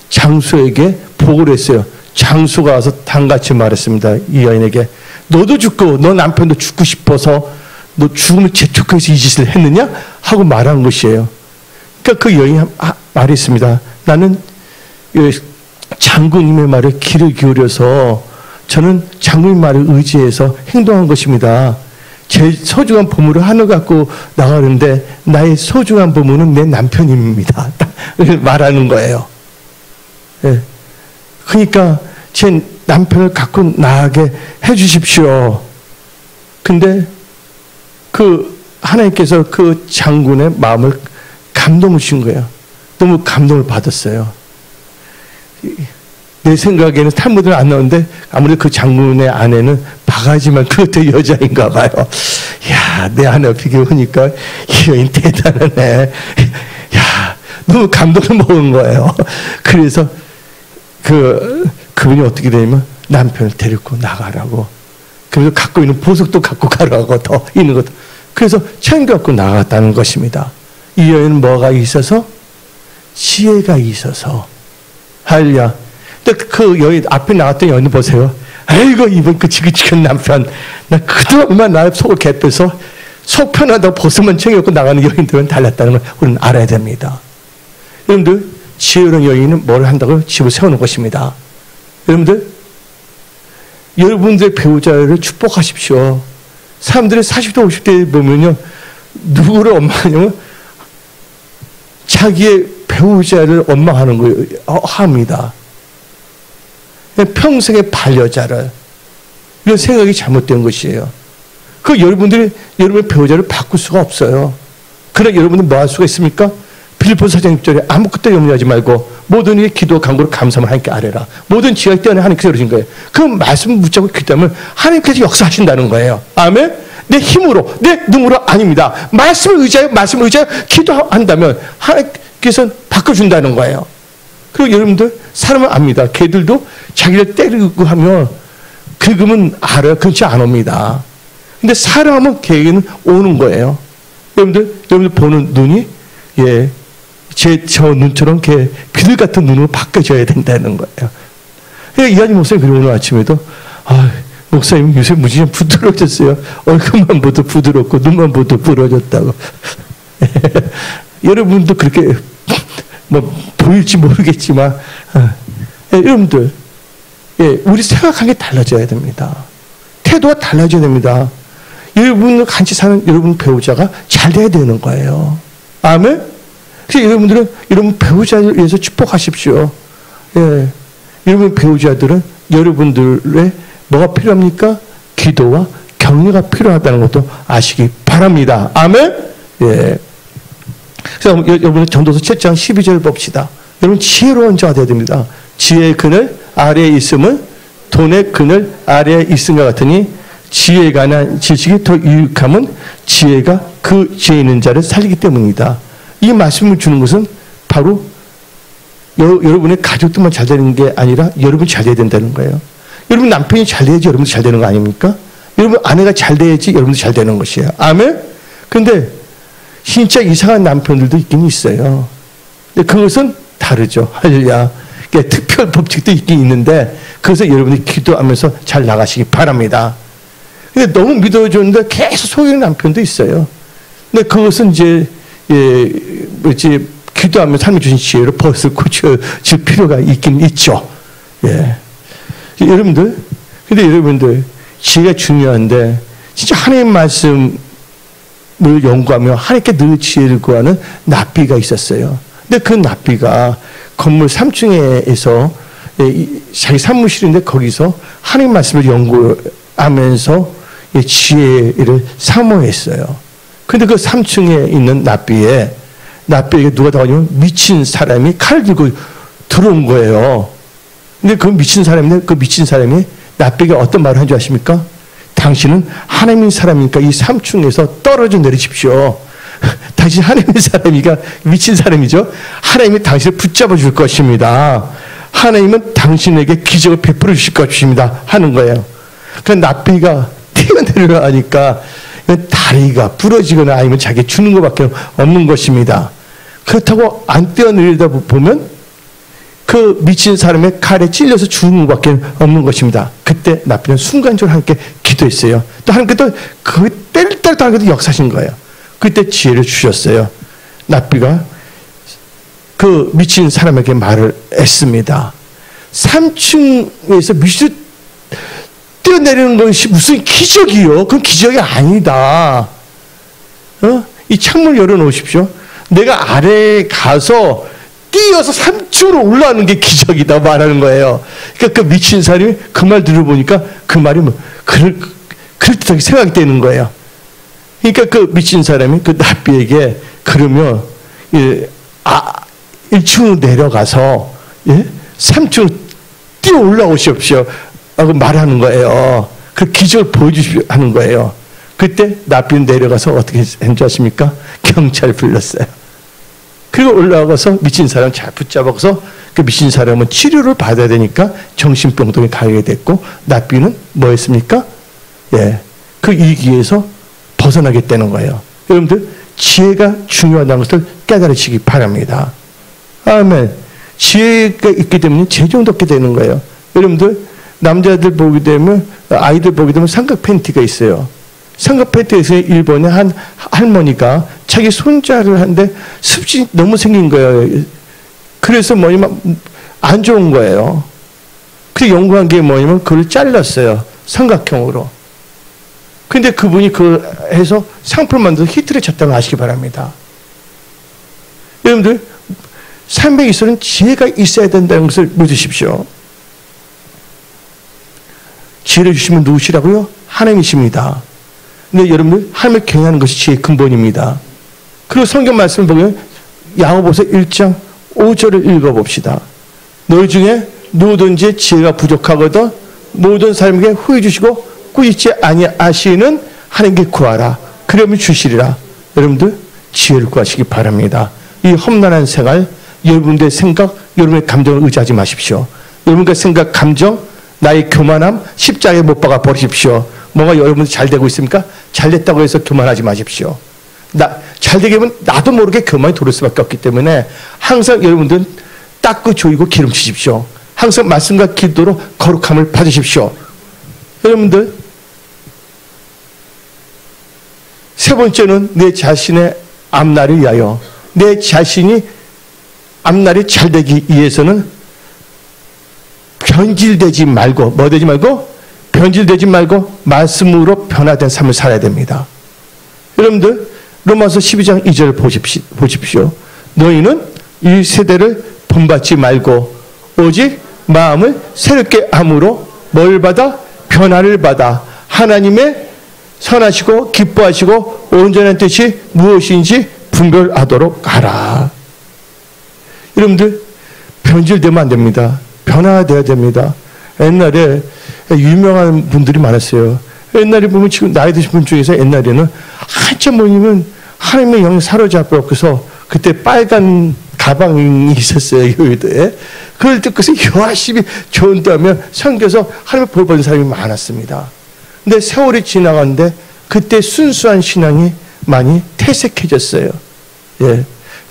장수에게 보고를 했어요. 장수가 와서 단같이 말했습니다. 이 여인에게. 너도 죽고 너 남편도 죽고 싶어서 너 죽음을 재촉해서 이 짓을 했느냐? 하고 말한 것이에요. 그러니까 그 여인이 말했습니다. 나는 장군님의 말에 귀를 기울여서 저는 장군님 말을 의지해서 행동한 것입니다. 제 소중한 보물을 하나 갖고 나가는데 나의 소중한 보물은 내 남편입니다. 말하는 거예요. 그러니까 제 남편을 갖고 나가게 해주십시오. 근데 하나님께서 그 장군의 마음을 감동을 주신 거예요. 너무 감동을 받았어요. 내 생각에는 탈무드는 안 나오는데 아무래도 그 장군의 아내는 바가지만 그것도 여자인가 봐요. 야, 내 아내 비교하니까 이 여인 대단하네. 야, 너무 감동을 먹은 거예요. 그래서 그분이 어떻게 되냐면 남편을 데리고 나가라고. 그래서 갖고 있는 보석도 갖고 가라고 더 있는 것도. 그래서 챙겨갖고 나갔다는 것입니다. 이 여인은 뭐가 있어서? 지혜가 있어서. 할렐루야. 근데 그 여인 앞에 나왔던 여인 보세요. 아이고 이번 그 지긋지긋한 남편. 나 그동안 나의 속을 개빼서 속 편하다고 보석만 챙겨갖고 나가는 여인들은 달랐다는 걸 우리는 알아야 됩니다. 여러분들 지혜로운 여인은 뭘 한다고 집을 세우는 것입니다. 여러분들 여러분들의 배우자를 축복하십시오. 사람들이 40대 50대 보면요 누구를 원망하냐면 자기의 배우자를 원망하는 거예요. 합니다. 평생의 반려자를. 이런 생각이 잘못된 것이에요. 여러분들이 여러분의 배우자를 바꿀 수가 없어요. 그러나 여러분은 뭐 할 수가 있습니까? 빌립보서 4장 6절에 아무것도 염려하지 말고 모든 일에 기도 간구로 감사함을 하나님께 아뢰라. 모든 지혜가 뛰어난 하나님께서 이루신 거예요. 그 말씀을 붙잡고 기도하면 하나님께서 역사하신다는 거예요. 아멘. 내 힘으로 내 능으로 아닙니다. 말씀을 의지하여 기도한다면 하나님께서 바꿔준다는 거예요. 그리고 여러분들 사람은 압니다. 걔들도 자기를 때리고 하면 그금은 알아요. 그렇지 안 옵니다. 근데 사람은 걔에게는 오는 거예요. 여러분들 보는 눈이 저 눈처럼 비늘 같은 눈으로 바뀌어져야 된다는 거예요. 이한희 목사님 그리고 오늘 아침에도 목사님 요새 무지 부드러워졌어요. 얼굴만 보도 부드럽고 눈만 보도 부러졌다고. 여러분도 그렇게 보일지 모르겠지만 여러분들 우리 생각하는 게 달라져야 됩니다. 태도가 달라져야 됩니다. 여러분을 같이 사는 여러분 배우자가 잘 돼야 되는 거예요. 아멘? 그래서 여러분들은 여러분 배우자를 위해서 축복하십시오. 여러분 배우자들은 여러분들의 뭐가 필요합니까? 기도와 격려가 필요하다는 것도 아시기 바랍니다. 아멘? 그래서 여러분 전도서 7장 12절 봅시다. 여러분 지혜로운 자가 되어야 됩니다. 지혜의 그늘 아래에 있음은 돈의 그늘 아래에 있음과 같으니 지혜에 관한 지식이 더 유익함은 지혜가 그 지혜 있는 자를 살리기 때문이다. 이 말씀을 주는 것은 바로 여러분의 가족들만 잘 되는 게 아니라 여러분이 잘 돼야 된다는 거예요. 여러분 남편이 잘 돼야지 여러분도 잘 되는 거 아닙니까? 여러분 아내가 잘 돼야지 여러분도 잘 되는 것이에요. 아멘? 근데 진짜 이상한 남편들도 있긴 있어요. 근데 그것은 다르죠. 할렐루야. 특별 법칙도 있긴 있는데 그것을 여러분이 기도하면서 잘 나가시기 바랍니다. 근데 너무 믿어줬는데 계속 속이는 남편도 있어요. 근데 그것은 이제 기도하면서 하나님 주신 지혜로 버릇을 고쳐줄 필요가 있긴 있죠. 여러분들, 근데 여러분들, 지혜가 중요한데, 진짜 하나님 말씀을 연구하며 하나님께 늘 지혜를 구하는 납비가 있었어요. 근데 그 납비가 건물 3층에서 자기 사무실인데 거기서 하나님 말씀을 연구하면서 지혜를 사모했어요. 근데 그 3층에 있는 납비에게 누가 다가오냐면 미친 사람이 칼을 들고 들어온 거예요. 근데 그 미친 사람이 납비에게 어떤 말을 한 줄 아십니까? 당신은 하나님의 사람이니까 이 3층에서 떨어져 내리십시오. 당신 하나님의 사람이니까 미친 사람이죠. 하나님이 당신을 붙잡아 줄 것입니다. 하나님은 당신에게 기적을 베풀어 주실 것입니다. 하는 거예요. 그 납비가 뛰어내려가니까 다리가 부러지거나 아니면 자기 죽는 것밖에 없는 것입니다. 그렇다고 안 뛰어내리다 보면 그 미친 사람의 칼에 찔려서 죽는 것밖에 없는 것입니다. 그때 납비는 순간적으로 함께 기도했어요. 또 하나님께서 그 때릴 때도 하나님께서 역사하신 거예요. 그때 지혜를 주셨어요. 납비가 그 미친 사람에게 말을 했습니다. 3층에서 미친 뛰어내리는 것이 무슨 기적이요? 그건 기적이 아니다. 이 창문을 열어놓으십시오. 내가 아래에 가서 뛰어서 3층으로 올라가는 게 기적이다 말하는 거예요. 그러니까 그 미친 사람이 그 말 들어보니까 그 말이 그럴듯하게 생각이 되는 거예요. 그러니까 그 미친 사람이 그 납비에게 그러면 1층으로 내려가서 3층으로 뛰어 올라오십시오 하고 말하는 거예요. 그 기적을 보여주십시오 하는 거예요. 그때 납비는 내려가서 어떻게 했는지 아십니까? 경찰 불렀어요. 그리고 올라가서 미친 사람 잘 붙잡아서 그 미친 사람은 치료를 받아야 되니까 정신병동에 가게 됐고 납비는 뭐 했습니까? 그 위기에서 벗어나겠다는 거예요. 여러분들 지혜가 중요하다는 것을 깨달으시기 바랍니다. 아멘. 지혜가 있기 때문에 재정도 없게 되는 거예요. 여러분들 남자들 보게 되면 아이들 보게 되면 삼각 팬티가 있어요. 삼각 팬티에서 일본의 한 할머니가 자기 손자를 하는데 습진이 너무 생긴 거예요. 그래서 뭐냐면 안 좋은 거예요. 그래서 연구한 게 뭐냐면 그걸 잘랐어요. 삼각형으로. 근데 그분이 그걸 해서 상품을 만들어서 히트를 쳤다는 걸 아시기 바랍니다. 여러분들 삶에 있어서는 지혜가 있어야 된다는 것을 믿으십시오. 지혜를 주시면 누구시라고요? 하나님이십니다. 근데 여러분들 하나님을 경외하는 것이 지혜의 근본입니다. 그리고 성경 말씀을 보면 야고보서 1장 5절을 읽어봅시다. 너희 중에 누구든지 지혜가 부족하거든 모든 사람에게 후히 주시고 꾸짖지 아니하시는 하나님께 구하라. 그러면 주시리라. 여러분들 지혜를 구하시기 바랍니다. 이 험난한 생활 여러분들의 생각, 여러분의 감정을 의지하지 마십시오. 여러분의 생각, 감정, 나의 교만함 십자가에 못 박아 버리십시오. 뭐가 여러분들 잘 되고 있습니까? 잘 됐다고 해서 교만하지 마십시오. 잘 되게 하면 나도 모르게 교만이 돌을 수밖에 없기 때문에 항상 여러분들은 닦고 조이고 기름치십시오. 항상 말씀과 기도로 거룩함을 받으십시오. 여러분들 세 번째는 내 자신의 앞날을 위하여 내 자신이 앞날이 잘 되기 위해서는 변질되지 말고 뭐 되지 말고 변질되지 말고 말씀으로 변화된 삶을 살아야 됩니다. 여러분들 로마서 12장 2절 보십시오. 너희는 이 세대를 본받지 말고 오직 마음을 새롭게 함으로 뭘 받아? 변화를 받아 하나님의 선하시고 기뻐하시고 온전한 뜻이 무엇인지 분별하도록 하라. 여러분들 변질되면 안 됩니다. 변화되어야 됩니다. 옛날에 유명한 분들이 많았어요. 옛날에 보면 지금 나이 드신 분 중에서 옛날에는 한참 모이면 하나님의 영이 사로잡혀서 그때 빨간 가방이 있었어요. 여의도에. 그걸 듣고서 열심히 전도하며 섬겨서 하나님의 볼 받은 사람이 많았습니다. 근데 세월이 지나갔는데 그때 순수한 신앙이 많이 퇴색해졌어요.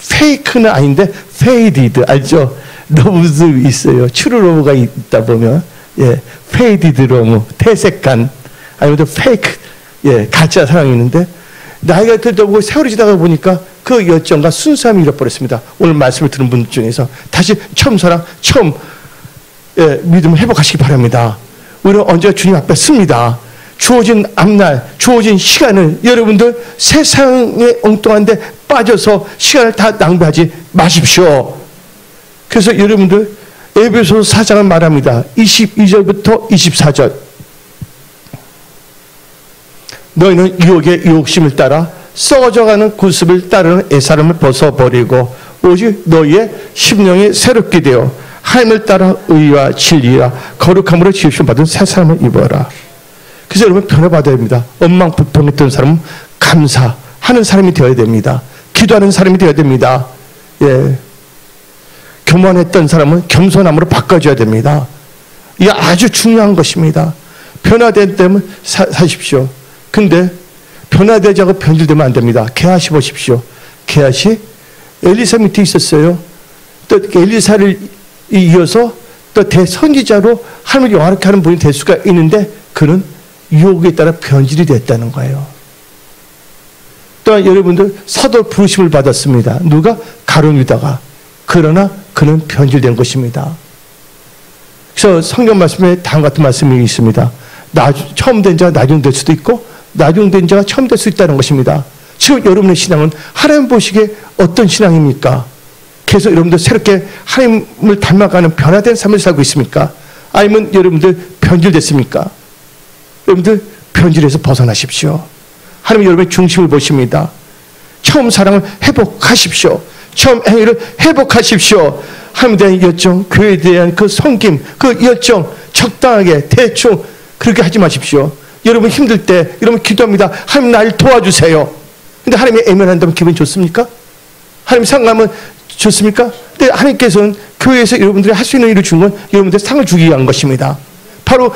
페이크는 아닌데 페이디드 알죠? 러브도 있어요. 트루 러브가 있다 보면 페이디드 러브 퇴색한 아니면 또 페이크 가짜 사랑이 있는데 나이가 들다 보고 세월이 지나가 보니까 그 열정과 순수함이 잃어버렸습니다. 오늘 말씀을 들은 분들 중에서 다시 처음 사랑, 처음 믿음을 회복하시기 바랍니다. 우리는 언제나 주님 앞에 씁니다. 주어진 앞날, 주어진 시간을 여러분들 세상에 엉뚱한데 빠져서 시간을 다 낭비하지 마십시오. 그래서 여러분들 에베소서 4장을 말합니다. 22절부터 24절 너희는 유혹의 욕심을 따라 썩어져가는 구습을 따르는 애사람을 벗어버리고 오직 너희의 심령이 새롭게 되어 하나님을 따라 의와 진리와 거룩함으로 지으심 받은 새 사람을 입어라. 그래서 여러분 변화받아야 됩니다. 엉망불평했던 사람은 감사하는 사람이 되어야 됩니다. 기도하는 사람이 되어야 됩니다. 예. 교만했던 사람은 겸손함으로 바꿔줘야 됩니다. 이게 아주 중요한 것입니다. 변화되면 사십시오. 근데 변화되지 않고 변질되면 안 됩니다. 게하시 보십시오. 게하시 엘리사 밑에 있었어요. 또 엘리사를 이어서 또 대선지자로 하나님을 영화롭게 하는 분이 될 수가 있는데 그는 유혹에 따라 변질이 됐다는 거예요. 또한 여러분들 사도 부르심을 받았습니다. 누가? 가룟 유다가. 그러나 그는 변질된 것입니다. 그래서 성경 말씀에 다음과 같은 말씀이 있습니다. 처음 된 자가 나중 될 수도 있고 나중 된 자가 처음 될 수 있다는 것입니다. 지금 여러분의 신앙은 하나님 보시기에 어떤 신앙입니까? 계속 여러분들 새롭게 하나님을 닮아가는 변화된 삶을 살고 있습니까? 아니면 여러분들 변질됐습니까? 여러분들 변질에서 벗어나십시오. 하나님 여러분의 중심을 보십니다. 처음 사랑을 회복하십시오. 처음 행위를 회복하십시오. 하나님에 대한 열정, 교회에 대한 그 섬김, 그 열정 적당하게 대충 그렇게 하지 마십시오. 여러분 힘들 때 여러분 기도합니다. 하나님 날 도와주세요. 근데 하나님이 애면한다면 기분이 좋습니까? 하나님 상하면 좋습니까? 근데 하나님께서는 교회에서 여러분들이 할 수 있는 일을 준 건 여러분들 상을 주기 위한 것입니다. 바로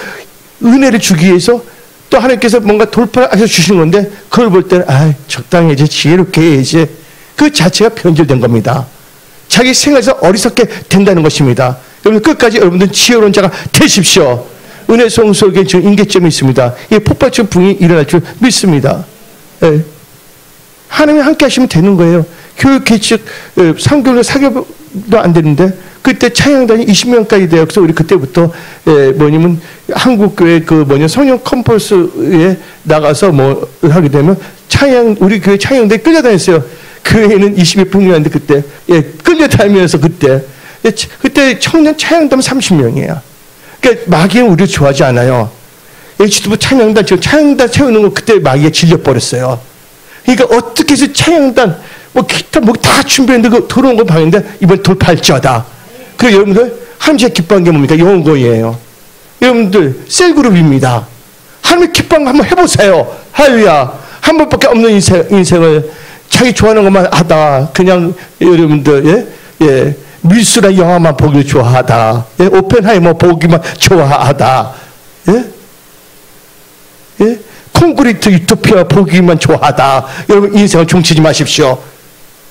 은혜를 주기 위해서 또 하나님께서 뭔가 돌파해서 주신 건데 그걸 볼 때는 적당히 이제 지혜롭게 해야지. 그 자체가 변질된 겁니다. 자기 생각에서 어리석게 된다는 것입니다. 여러분 끝까지 여러분들은 지혜로운 자가 되십시오. 은혜 성소에게 지금 인계점이 있습니다. 이 폭발적 붕이 일어날 줄 믿습니다. 예. 하나님이 함께 하시면 되는 거예요. 교육 개척 3개월 4개월도 안 되는데 그때 찬양단이 20명까지 돼요. 그래서 우리 그때부터 뭐냐면 한국교회 성령 컴퍼스에 나가서 뭐 하게 되면 우리 교회 찬양단이 끌려다녔어요. 교회는 20명이었는데 그때 끌려다니면서 그때 청년 찬양단 30명이에요. 그러니까 마귀는 우리를 좋아하지 않아요. HTV 찬양단 지금 찬양단 세우는 거 그때 마귀가 질려버렸어요. 그러니까 어떻게 해서 찬양단 뭐 기타 뭐 다 준비했는데 그 들어온 거 방인데 이번 돌팔자다. 그리고 여러분들 하나님 기뻐한 게 뭡니까? 영어예요. 여러분들 셀그룹입니다. 하나님 기뻐한 거 한번 해보세요. 할렐루야. 한 번밖에 없는 인생을 자기 좋아하는 것만 하다. 그냥 여러분들 밀수란 영화만 보기를 좋아하다. 오펜하이머 보기만 좋아하다. 콘크리트 유토피아 보기만 좋아하다. 여러분 인생을 종치지 마십시오.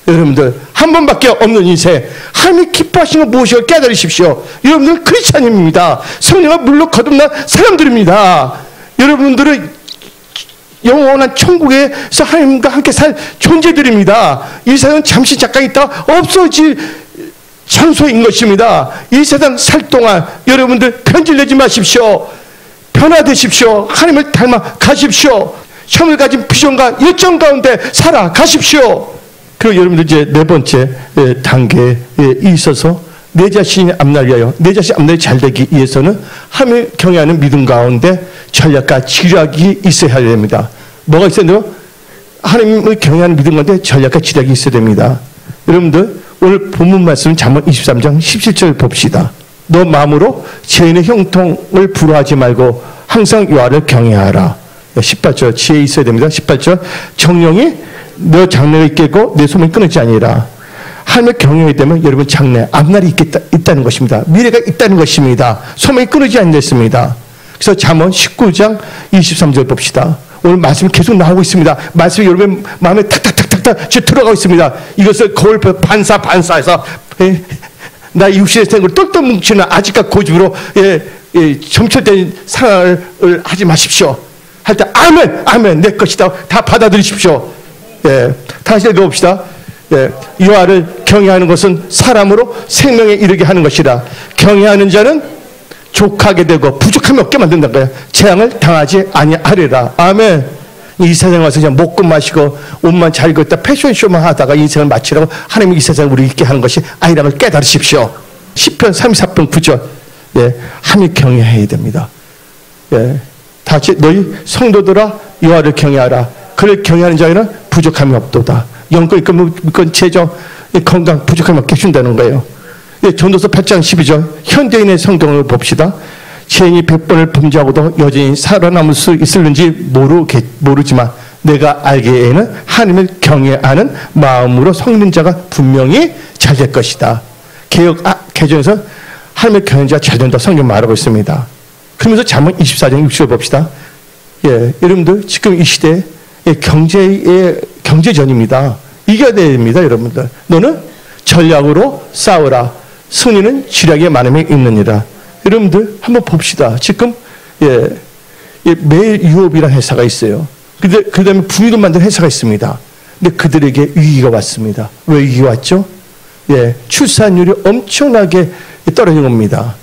여러분들 한 번밖에 없는 인생 하나님이 기뻐하시는 건 무엇이고 깨달으십시오. 여러분들 크리스찬입니다. 성령과 물로 거듭난 사람들입니다. 여러분들은 영원한 천국에서 하나님과 함께 살 존재들입니다. 이 세상은 잠시 잠깐 있다가 없어질 장소인 것입니다. 이 세상 살 동안 여러분들 편질내지 마십시오. 변화되십시오. 하나님을 닮아 가십시오. 처음을 가진 비전과 열정 가운데 살아가십시오. 그리고 여러분들 이제 네 번째 단계에 있어서 내 자신의 앞날 위하여 내 자신의 앞날이 잘되기 위해서는 하나님을 경외하는 믿음 가운데 전략과 지략이 있어야 됩니다. 뭐가 있어야 돼요? 하나님을 경외하는 믿음 가운데 전략과 지략이 있어야 됩니다. 여러분들 오늘 본문 말씀 잠언 23장 17절 봅시다. 너 마음으로 죄인의 형통을 부러워하지 말고 항상 여호와를 경외하라. 18절 지혜 있어야 됩니다. 18절 정령이 너 장래가 있겠고 내 소문이 끊어지지 아니라. 하나님을 경외하게 되면 여러분 장래 앞날이 있다는 것입니다. 미래가 있다는 것입니다. 소문이 끊어지지 않습니다. 그래서 잠언 19장 23절 봅시다. 오늘 말씀이 계속 나오고 있습니다. 말씀이 여러분 마음에 탁탁탁탁탁 들어가고 있습니다. 이것을 거울 반사해서 나 육신의 생을 똘똘 뭉치는 아직까지 고집으로 점철된 생활을 하지 마십시오. 할 때 아멘 내 것이다 다 받아들이십시오. 다시 읽어봅시다. 여호와를 경외하는 것은 사람으로 생명에 이르게 하는 것이라. 경외하는 자는 족하게 되고 부족함이 없게 만든다는 거예요. 재앙을 당하지 아니하리라. 아멘. 이 세상에 와서 그냥 먹고 마시고 옷만 잘 입고 있다 패션쇼만 하다가 인생을 마치라고 하나님이 이 세상을 우리 있게 하는 것이 아니라는 걸 깨달으십시오. 시편 34편 9절 하나님 경외해야 됩니다. 다시 너희 성도들아 여호와를 경외하라. 그를 경외하는 자에는 부족함이 없도다. 영권, 이권, 재정, 건강 부족함이 없게 준다는 거예요. 전도서 8장 12절 현대인의 성경을 봅시다. 죄인이 100번을 범죄하고도 여전히 살아남을 수 있을는지 모르지만 내가 알기에는 하나님을 경외하는 마음으로 섬기는 자가 분명히 잘 될 것이다. 개정에서 하나님을 경외하는 자가 잘 된다 성경 말하고 있습니다. 그러면서 잠언 24장 60절 봅시다. 여러분들 지금 이 시대에 경제전입니다. 이겨야 됩니다. 여러분들. 너는 전략으로 싸우라. 승리는 지략의 많음에 있느니라. 여러분들 한번 봅시다. 지금 매일 유업이라는 회사가 있어요. 그 다음에 분유를 만드는 회사가 있습니다. 근데 그들에게 위기가 왔습니다. 왜 위기가 왔죠? 출산율이 엄청나게 떨어진 겁니다.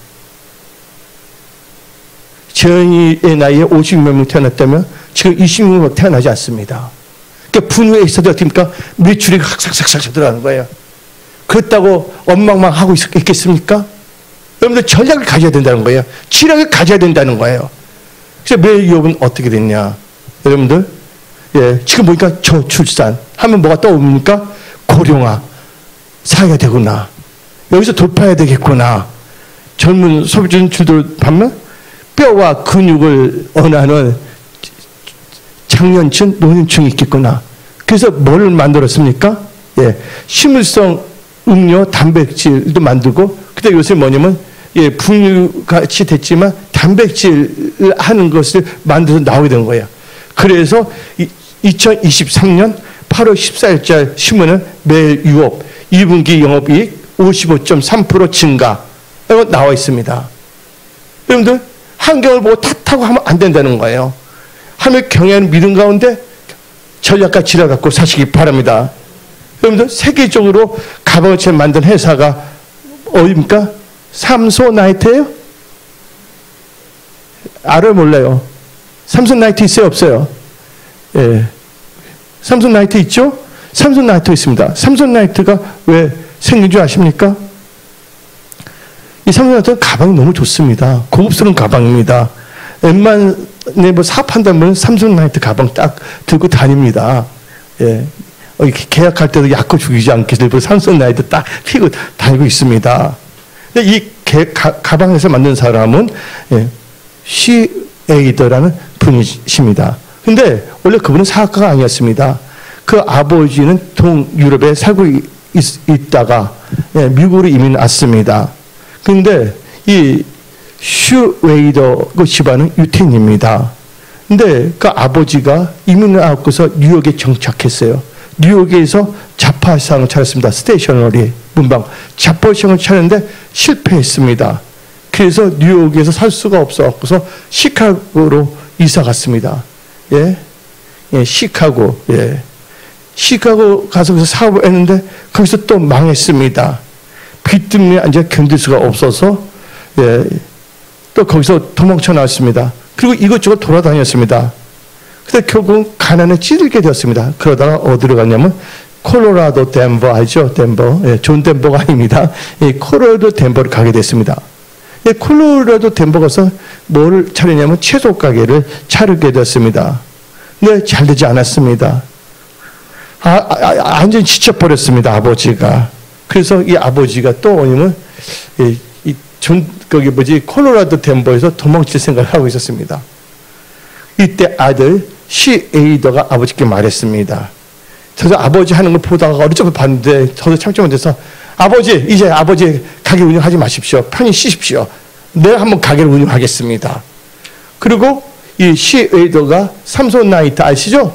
재현이의 나이에 56명 태어났다면 지금 26명 태어나지 않습니다. 그러니까 분유에 있어도 어떻습니까? 매출이 삭삭삭삭 들어가는 거예요. 그렇다고 엉망망 하고 있겠습니까? 여러분들 전략을 가져야 된다는 거예요. 지략을 가져야 된다는 거예요. 그래서 매일 유업은 어떻게 됐냐? 여러분들, 지금 보니까 저출산 하면 뭐가 떠오릅니까? 고령화, 사회가 되구나. 여기서 돌파해야 되겠구나. 젊은 소비자들도 보면 뼈와 근육을 원하는 장년층, 노년층이 있겠구나. 그래서 뭘 만들었습니까? 식물성 음료, 단백질도 만들고, 그때 요새 뭐냐면, 분유같이 됐지만, 단백질을 하는 것을 만들어서 나오게 된 거예요. 그래서 2023년 8월 14일자 신문은 매일 유업, 2분기 영업이익 55.3% 증가. 이거 나와 있습니다. 여러분들, 환경을 보고 탓하고 하면 안 된다는 거예요. 하나님을 경외하는 믿음 가운데 전략과 지략 갖고 사시기 바랍니다. 여러분들, 세계적으로 가방을 제일 만든 회사가 어디입니까? 삼소나이트예요? 알아요, 몰라요? 삼소나이트 있어요, 없어요? 삼소나이트 있죠? 삼소나이트 있습니다. 삼소나이트가 왜 생긴 줄 아십니까? 이 삼소나이트는 가방이 너무 좋습니다. 고급스러운 가방입니다. 웬만에 뭐 사업한다면 삼소나이트 가방 딱 들고 다닙니다. 계약할 때도 약고 죽이지 않게 들고 삼소나이트 딱 피고 다니고 있습니다. 근데 이 가방에서 만든 사람은 시에이더라는 분이십니다. 근데 원래 그분은 사학가가 아니었습니다. 그 아버지는 동유럽에 살고 있다가 미국으로 이민 왔습니다. 근데 이 슈웨이더 그 집안은 유태인입니다. 근데 그 아버지가 이민을 하고서 뉴욕에 정착했어요. 뉴욕에서 자파상을 차렸습니다. 스테이셔너리 문방 자파상을 차렸는데 실패했습니다. 그래서 뉴욕에서 살 수가 없어서 시카고로 이사 갔습니다. 시카고. 시카고 가서 사업을 했는데 거기서 또 망했습니다. 빚 때문에 이제 견딜 수가 없어서 또 거기서 도망쳐 나왔습니다. 그리고 이것저것 돌아다녔습니다. 그래서 결국 가난에 찌들게 되었습니다. 그러다가 어디로 갔냐면 콜로라도 덴버 알죠? 덴버. 존 덴버가 아닙니다. 콜로라도 덴버를 가게 됐습니다. 콜로라도 덴버 가서 뭘 차리냐면 채소 가게를 차리게 되었습니다. 근데 잘 되지 않았습니다. 완전히 지쳐버렸습니다. 아버지가. 그래서 이 아버지가 또 뭐냐면 콜로라도 덴버에서 도망칠 생각을 하고 있었습니다. 이때 아들 시에이더가 아버지께 말했습니다. 저도 아버지 하는 걸 보다가 어릴 적부터 봤는데 저도 참지 못해서 아버지, 이제 아버지 가게 운영하지 마십시오. 편히 쉬십시오. 내가 한번 가게를 운영하겠습니다. 그리고 이 시에이더가 삼소나이트 아시죠?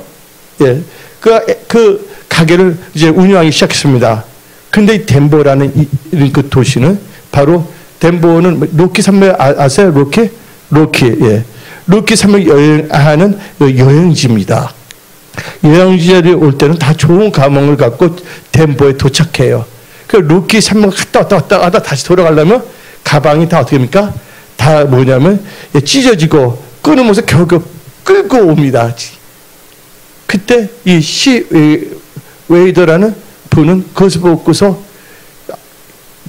그 가게를 이제 운영하기 시작했습니다. 근데 이 덴버라는 그 도시는 바로 덴버는 로키 산맥 아세요? 로키 산맥 여행하는 여행지입니다. 여행지에 올 때는 다 좋은 감흥을 갖고 덴버에 도착해요. 그 로키 산맥 갔다 왔다 다시 돌아가려면 가방이 다 어떻게 됩니까? 다 뭐냐면 찢어지고 끊으면서 결국 끌고 옵니다. 그때 이 시웨이더라는 분은 그것을 보고서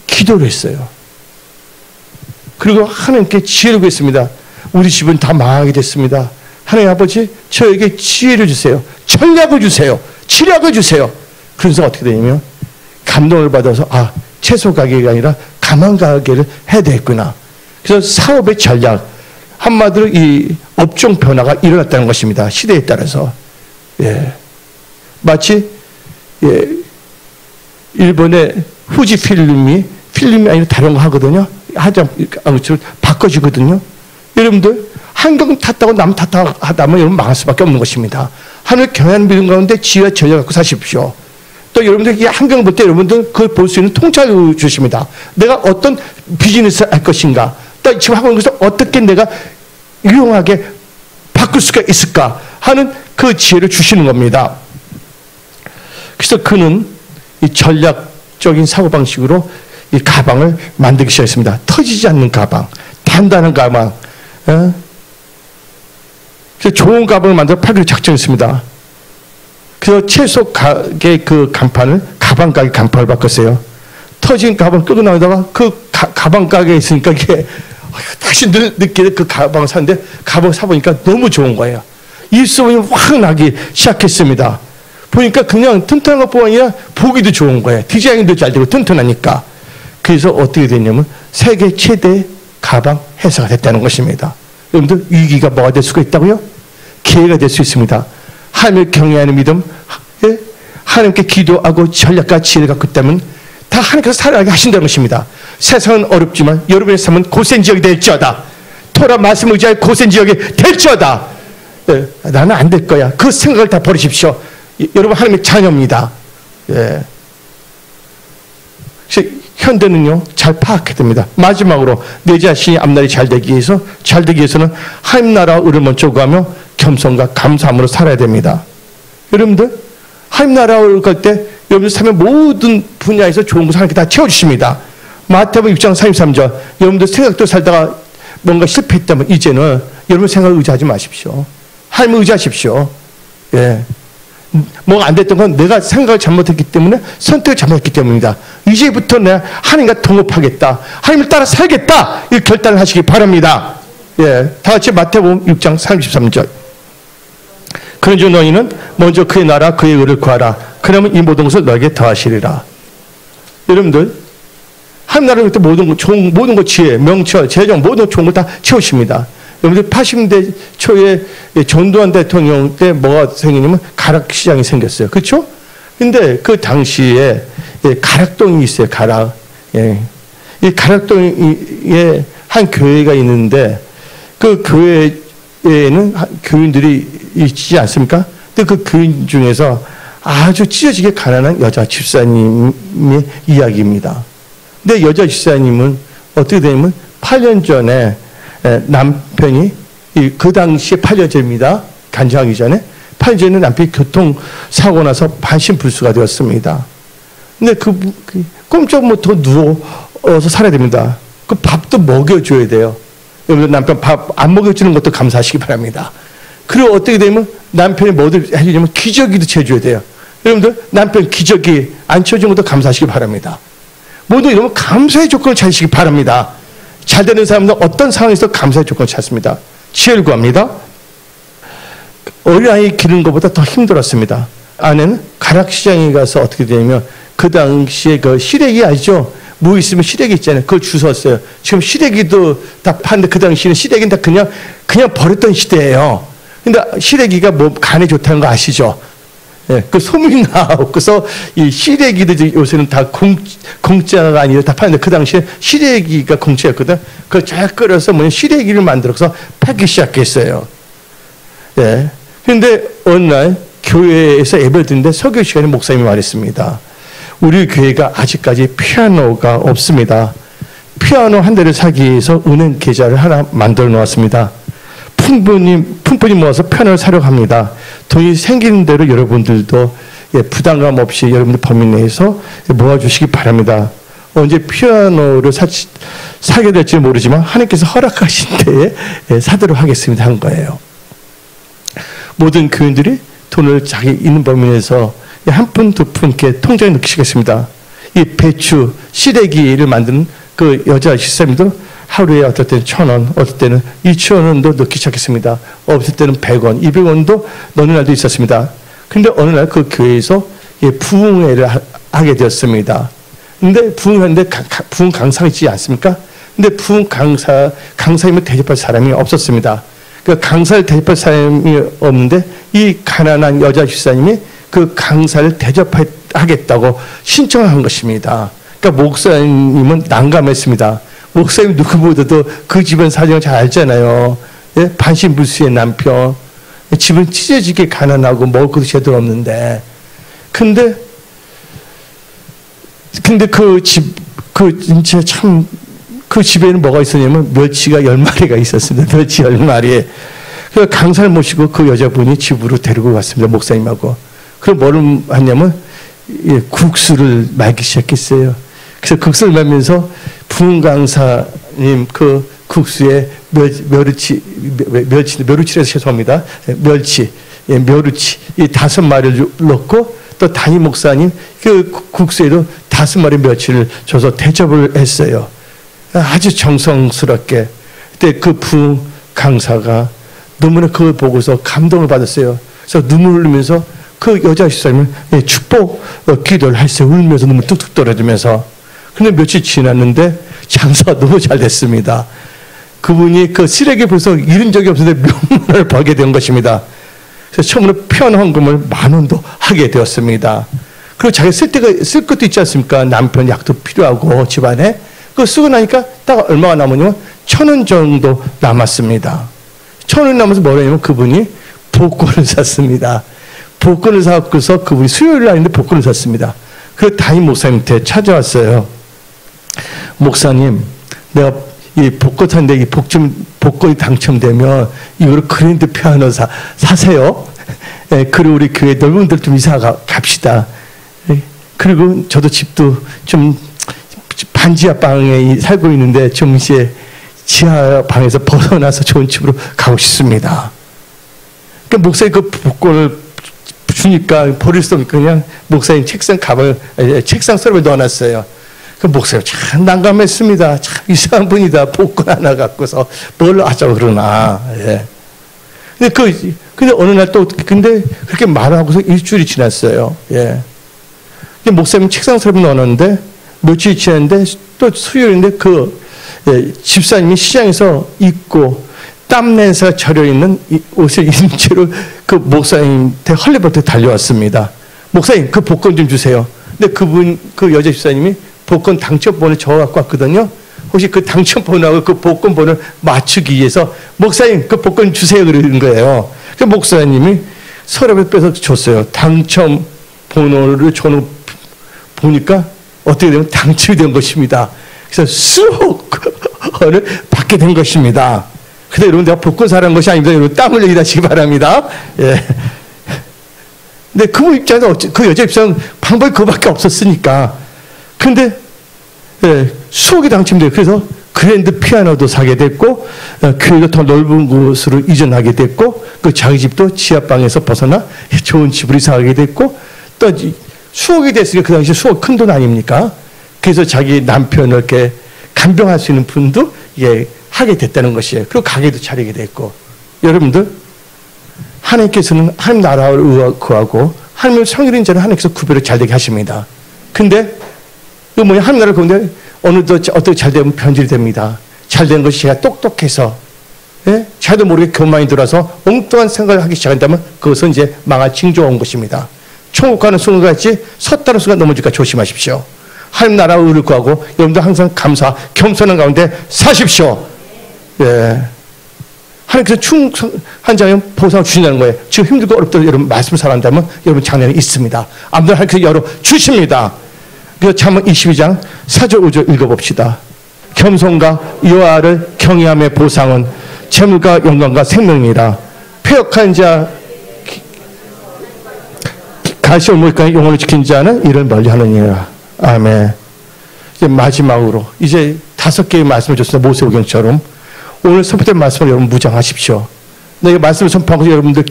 기도를 했어요. 그리고 하나님께 지혜를 구했습니다. 우리 집은 다 망하게 됐습니다. 하나님 아버지, 저에게 지혜를 주세요. 전략을 주세요. 지략을 주세요. 그래서 어떻게 되냐면 감동을 받아서 채소 가게가 아니라 가만 가게를 해야 되겠구나. 그래서 사업의 전략, 한마디로 이 업종 변화가 일어났다는 것입니다. 시대에 따라서. 예. 마치 일본의 후지 필름이 아니라 다른 거 하거든요. 아무튼 바꿔주거든요. 여러분들 한강 탔다고 남 탔다고 하다면 여러분 망할 수밖에 없는 것입니다. 하늘 경외하는 믿음 가운데 지혜와 전략 갖고 사십시오. 또 여러분들 이 한강 볼 때 여러분들 그걸 볼 수 있는 통찰을 주십니다. 내가 어떤 비즈니스를 할 것인가, 또 지금 하고 있는 것을 어떻게 내가 유용하게 바꿀 수가 있을까 하는 그 지혜를 주시는 겁니다. 그래서 그는 이 전략적인 사고방식으로 이 가방을 만들기 시작했습니다. 터지지 않는 가방, 단단한 가방. 그래서 좋은 가방을 만들어 팔기로 작정했습니다. 그래서 채소 가게 그 간판을 가방 가게 간판을 바꿨어요. 터진 가방 끌고 나오다가 그 가방 가게에 있으니까 이게 다시 늦게 그 가방을 샀는데 가방을 사보니까 너무 좋은 거예요. 입소문이 확 나기 시작했습니다. 보니까 그냥 튼튼한 것뿐 아니라 보기도 좋은 거예요. 디자인도 잘 되고 튼튼하니까. 그래서 어떻게 됐냐면 세계 최대 가방 회사가 됐다는 것입니다. 여러분들 위기가 뭐가 될 수가 있다고요? 기회가 될 수 있습니다. 하나님을 경외하는 믿음, 하나님께 기도하고 전략과 지혜를 갖고 있다면 다 하나님께서 살아나게 하신다는 것입니다. 세상은 어렵지만 여러분의 삶은 고센 지역이 될지어다. 토라 말씀을 의지하여 고센 지역이 될지어다. 나는 안 될 거야. 그 생각을 다 버리십시오. 여러분 하나님의 자녀입니다. 예. 현대는요 잘 파악해야 됩니다. 마지막으로 내 자신이 앞날이 잘 되기 위해서는 하나님 나라와 의를 먼저 구하며 겸손과 감사함으로 살아야 됩니다. 여러분들 하나님 나라를 갈 때 여러분들 삶의 모든 분야에서 좋은 것을 하나님께 다 채워주십니다. 마태복음 6장 33절 여러분들 생각도 살다가 뭔가 실패했다면 이제는 여러분 생각을 의지하지 마십시오. 하나님을 의지하십시오. 예. 뭐가 안 됐던 건 내가 생각을 잘못했기 때문에 선택을 잘못했기 때문입니다. 이제부터 내가 하나님과 동업하겠다. 하나님을 따라 살겠다. 이 결단을 하시기 바랍니다. 예, 다 같이 마태복음 6장 33절. 그런즉 너희는 먼저 그의 나라 그의 의를 구하라. 그러면 이 모든 것을 너에게 더하시리라. 여러분들 하나님 나라를 위해 모든 것 지혜, 명철, 재정 모든 좋은 거 다 채우십니다. 여러분들 80대 초에 전두환 대통령 때 뭐가 생기냐면 가락시장이 생겼어요. 그렇죠? 근데 그 당시에 가락동이 있어요. 가락. 이 가락동에 한 교회가 있는데 그 교회에는 교인들이 있지 않습니까? 근데 그 교인 중에서 아주 찢어지게 가난한 여자 집사님의 이야기입니다. 근데 여자 집사님은 어떻게 되냐면 8년 전에 남편이 그 당시에 8년 전입니다. 간증하기 전에 8년 전에 남편이 교통사고 나서 반신불수가 되었습니다. 근데 꼼짝 못하고 누워서 살아야 됩니다. 그 밥도 먹여줘야 돼요. 여러분 남편 밥 안 먹여주는 것도 감사하시기 바랍니다. 그리고 어떻게 되면 남편이 뭐를 해주냐면 기저귀도 채워줘야 돼요. 여러분들 남편 기저귀 안 채워준 것도 감사하시기 바랍니다. 모두 이러면 감사의 조건을 찾으시기 바랍니다. 잘 되는 사람은 어떤 상황에서 감사의 조건을 찾습니다. 지혜를 구합니다. 어린아이 기르는 것보다 더 힘들었습니다. 아내는 가락시장에 가서 어떻게 되냐면 그 당시에 그 시래기 알죠? 무 있으면 시래기 있잖아요. 그걸 주웠어요. 지금 시래기도 다 파는데 그 당시에는 시래기는 다 그냥 버렸던 시대예요. 근데 시래기가 뭐 간에 좋다는 거 아시죠? 예, 그 소문이 나고 그래서 이 시래기도 요새는 다 공짜가 아니라 다 파는데 그 당시에 시래기가 공짜였거든. 그걸 잘 끓여서 시래기를 만들어서 팔기 시작했어요. 예. 근데 어느 날 교회에서 예배를 드는데 설교 시간에 목사님이 말했습니다. 우리 교회가 아직까지 피아노가 없습니다. 피아노 한 대를 사기 위해서 은행 계좌를 하나 만들어 놓았습니다. 품분이 모아서 피아노를 사려고 합니다. 돈이 생기는 대로 여러분들도 부담감 없이 여러분들 범위 내에서 모아주시기 바랍니다. 언제 피아노를 사게 될지 모르지만 하나님께서 허락하신 때에 사도록 하겠습니다 한 거예요. 모든 교인들이 돈을 자기 있는 범위 내에서 한 푼, 두 푼 이렇게 통장에 넣기시겠습니다. 이 배추, 시래기를 만드는 그 여자 집사님도 하루에 어떨 때는 1,000원, 어떨 때는 2,000원도 넣기 시작했습니다. 어떨 때는 100원, 200원도 넣는 날도 있었습니다. 근데 어느 날 그 교회에서 부흥회를 하게 되었습니다. 근데 부흥하는데 부흥 강사가 있지 않습니까? 근데 부흥 강사님을 대접할 사람이 없었습니다. 그 강사를 대접할 사람이 없는데 이 가난한 여자 집사님이 그 강사를 대접하겠다고 신청한 것입니다. 그러니까 목사님은 난감했습니다. 목사님 누구보다도 그 집안 사정을 잘 알잖아요. 예? 반신불수의 남편, 집은 찢어지게 가난하고 먹을 것도 제대로 없는데, 근데 진짜 참, 그 집에는 뭐가 있었냐면 멸치가 10마리가 있었습니다. 멸치 10마리. 그래서 강사를 모시고 그 여자분이 집으로 데리고 갔습니다. 목사님하고. 그럼 뭐를 하냐면 국수를 말기 시작했어요. 그래서 국수를 말면서 부흥 강사님 그 국수에 멸치라서 죄송합니다. 멸치 이 5마리를 넣고 또 담임 목사님 그 국수에도 5마리 멸치를 줘서 대접을 했어요. 아주 정성스럽게. 그때 그 부흥 강사가 너무나 그걸 보고서 감동을 받았어요. 그래서 눈물을 흘리면서 그 여자 집사님은 축복 기도를 했어요. 울면서 눈물 뚝뚝 떨어지면서. 근데 며칠 지났는데 장사가 너무 잘 됐습니다. 그분이 그 쓰레기 벌써 잃은 적이 없는데 몇 원을 벌게 된 것입니다. 그래서 처음으로 편헌금을 10,000원도 하게 되었습니다. 그리고 자기가 쓸 것도 있지 않습니까? 남편 약도 필요하고 집안에. 그거 쓰고 나니까 딱 얼마가 남았냐면 1,000원 정도 남았습니다. 1,000원 남아서 뭐라냐면 그분이 복권을 샀습니다. 복권을 사고서 그분이 수요일 날인데 복권을 샀습니다. 그 담임 목사님한테 찾아왔어요. 목사님, 내가 이 복권 샀는데 이 복권이 당첨되면 이거로 그랜드 피아노 사세요. 그리고 우리 교회 넓은 분들 좀 이사 갑시다. 그리고 저도 집도 좀 반지하 방에 살고 있는데 좀 이제 지하 방에서 벗어나서 좋은 집으로 가고 싶습니다. 그러니까 목사님 그 복권을 주니까 버릴 수 없으니까 그냥 목사님 책상 서랍에 넣어놨어요. 그 목사님 참 난감했습니다. 참 이상한 분이다. 복권 하나 갖고서 뭘 하자고 그러나. 예. 근데 어느 날 또 근데 그렇게 말하고서 일주일이 지났어요. 예. 목사님 책상 서랍에 넣어놨는데 며칠이 지났는데 또 수요일인데 집사님이 시장에서 입고 땀 냄새가 절여 있는 옷을 입은 채로 그 목사님한테 헐레벌떡 달려왔습니다. 목사님, 그 복권 좀 주세요. 근데 그 여자 집사님이 복권 당첨번호를 적어갖고 왔거든요. 혹시 그 당첨번호하고 그 복권번호를 맞추기 위해서 목사님, 그 복권 주세요. 그러는 거예요. 그 목사님이 서랍에 빼서 줬어요. 당첨번호를 보니까 어떻게 되면 당첨이 된 것입니다. 그래서 수억을 받게 된 것입니다. 근데 여러분, 내가 복권 사라는 것이 아닙니다. 여러분, 땀 흘리게 하시기 바랍니다. 예. 근데 그 입장에서 그 여자 입장은 방법이 그거밖에 없었으니까. 근데, 예, 수억이 당첨돼요. 그래서 그랜드 피아노도 사게 됐고, 교회도 더 넓은 곳으로 이전하게 됐고, 그 자기 집도 지하방에서 벗어나 좋은 집으로 이사하게 됐고, 또 수억이 됐으니까 그 당시 수억 큰 돈 아닙니까? 그래서 자기 남편을 이렇게 간병할 수 있는 분도 예, 하게 됐다는 것이에요. 그리고 가게도 차리게 됐고. 여러분들, 하나님께서는 하나님 나라를 구하고 하나님의 성일인 자는 하나님께서 구별을 잘 되게 하십니다. 근데 이거 뭐냐? 하나님 나라를 구하는데 어떻게 잘 되면 변질이 됩니다. 잘 되는 것이 제가 똑똑해서 예? 자도 모르게 교만이 들어서 엉뚱한 생각을 하기 시작한다면 그것은 이제 망할 징조가 온 것입니다. 천국 가는 순간같이 섰다는 순간 넘어질까 조심하십시오. 하나님 나라 의를 구하고 여러분들 항상 감사, 겸손한 가운데 사십시오. 예. 하나님께서 충성한 자에 보상을 주신다는 거예요. 지금 힘들고 어렵다고 여러분 말씀을 살아간다면 여러분 장래는 있습니다. 아무튼 하나님께서 열어주십니다. 그래서 잠언 22장 4절 5절 읽어봅시다. 겸손과 여호와를 경외함의 보상은 재물과 영광과 생명이라. 패역한 자 가시올 물가에 영혼을 지킨 자는 이를 멀리하느니라. 아멘. 이제 마지막으로 이제 5개의 말씀을 줬습니다. 모세오경처럼. 오늘 선포된 말씀을 여러분 무장하십시오. 내가 말씀을 선포하고 여러분들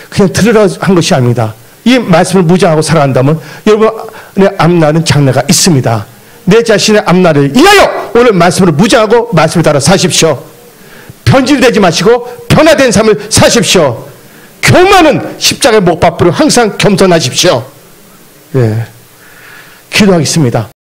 그냥 들으라 한 것이 아닙니다. 이 말씀을 무장하고 살아간다면 여러분의 앞날은 장래가 있습니다. 내 자신의 앞날을 위하여 오늘 말씀을 무장하고 말씀을 따라 사십시오. 변질되지 마시고 변화된 삶을 사십시오. 교만은 십자가의 못 박부로 항상 겸손하십시오. 예, 기도하겠습니다.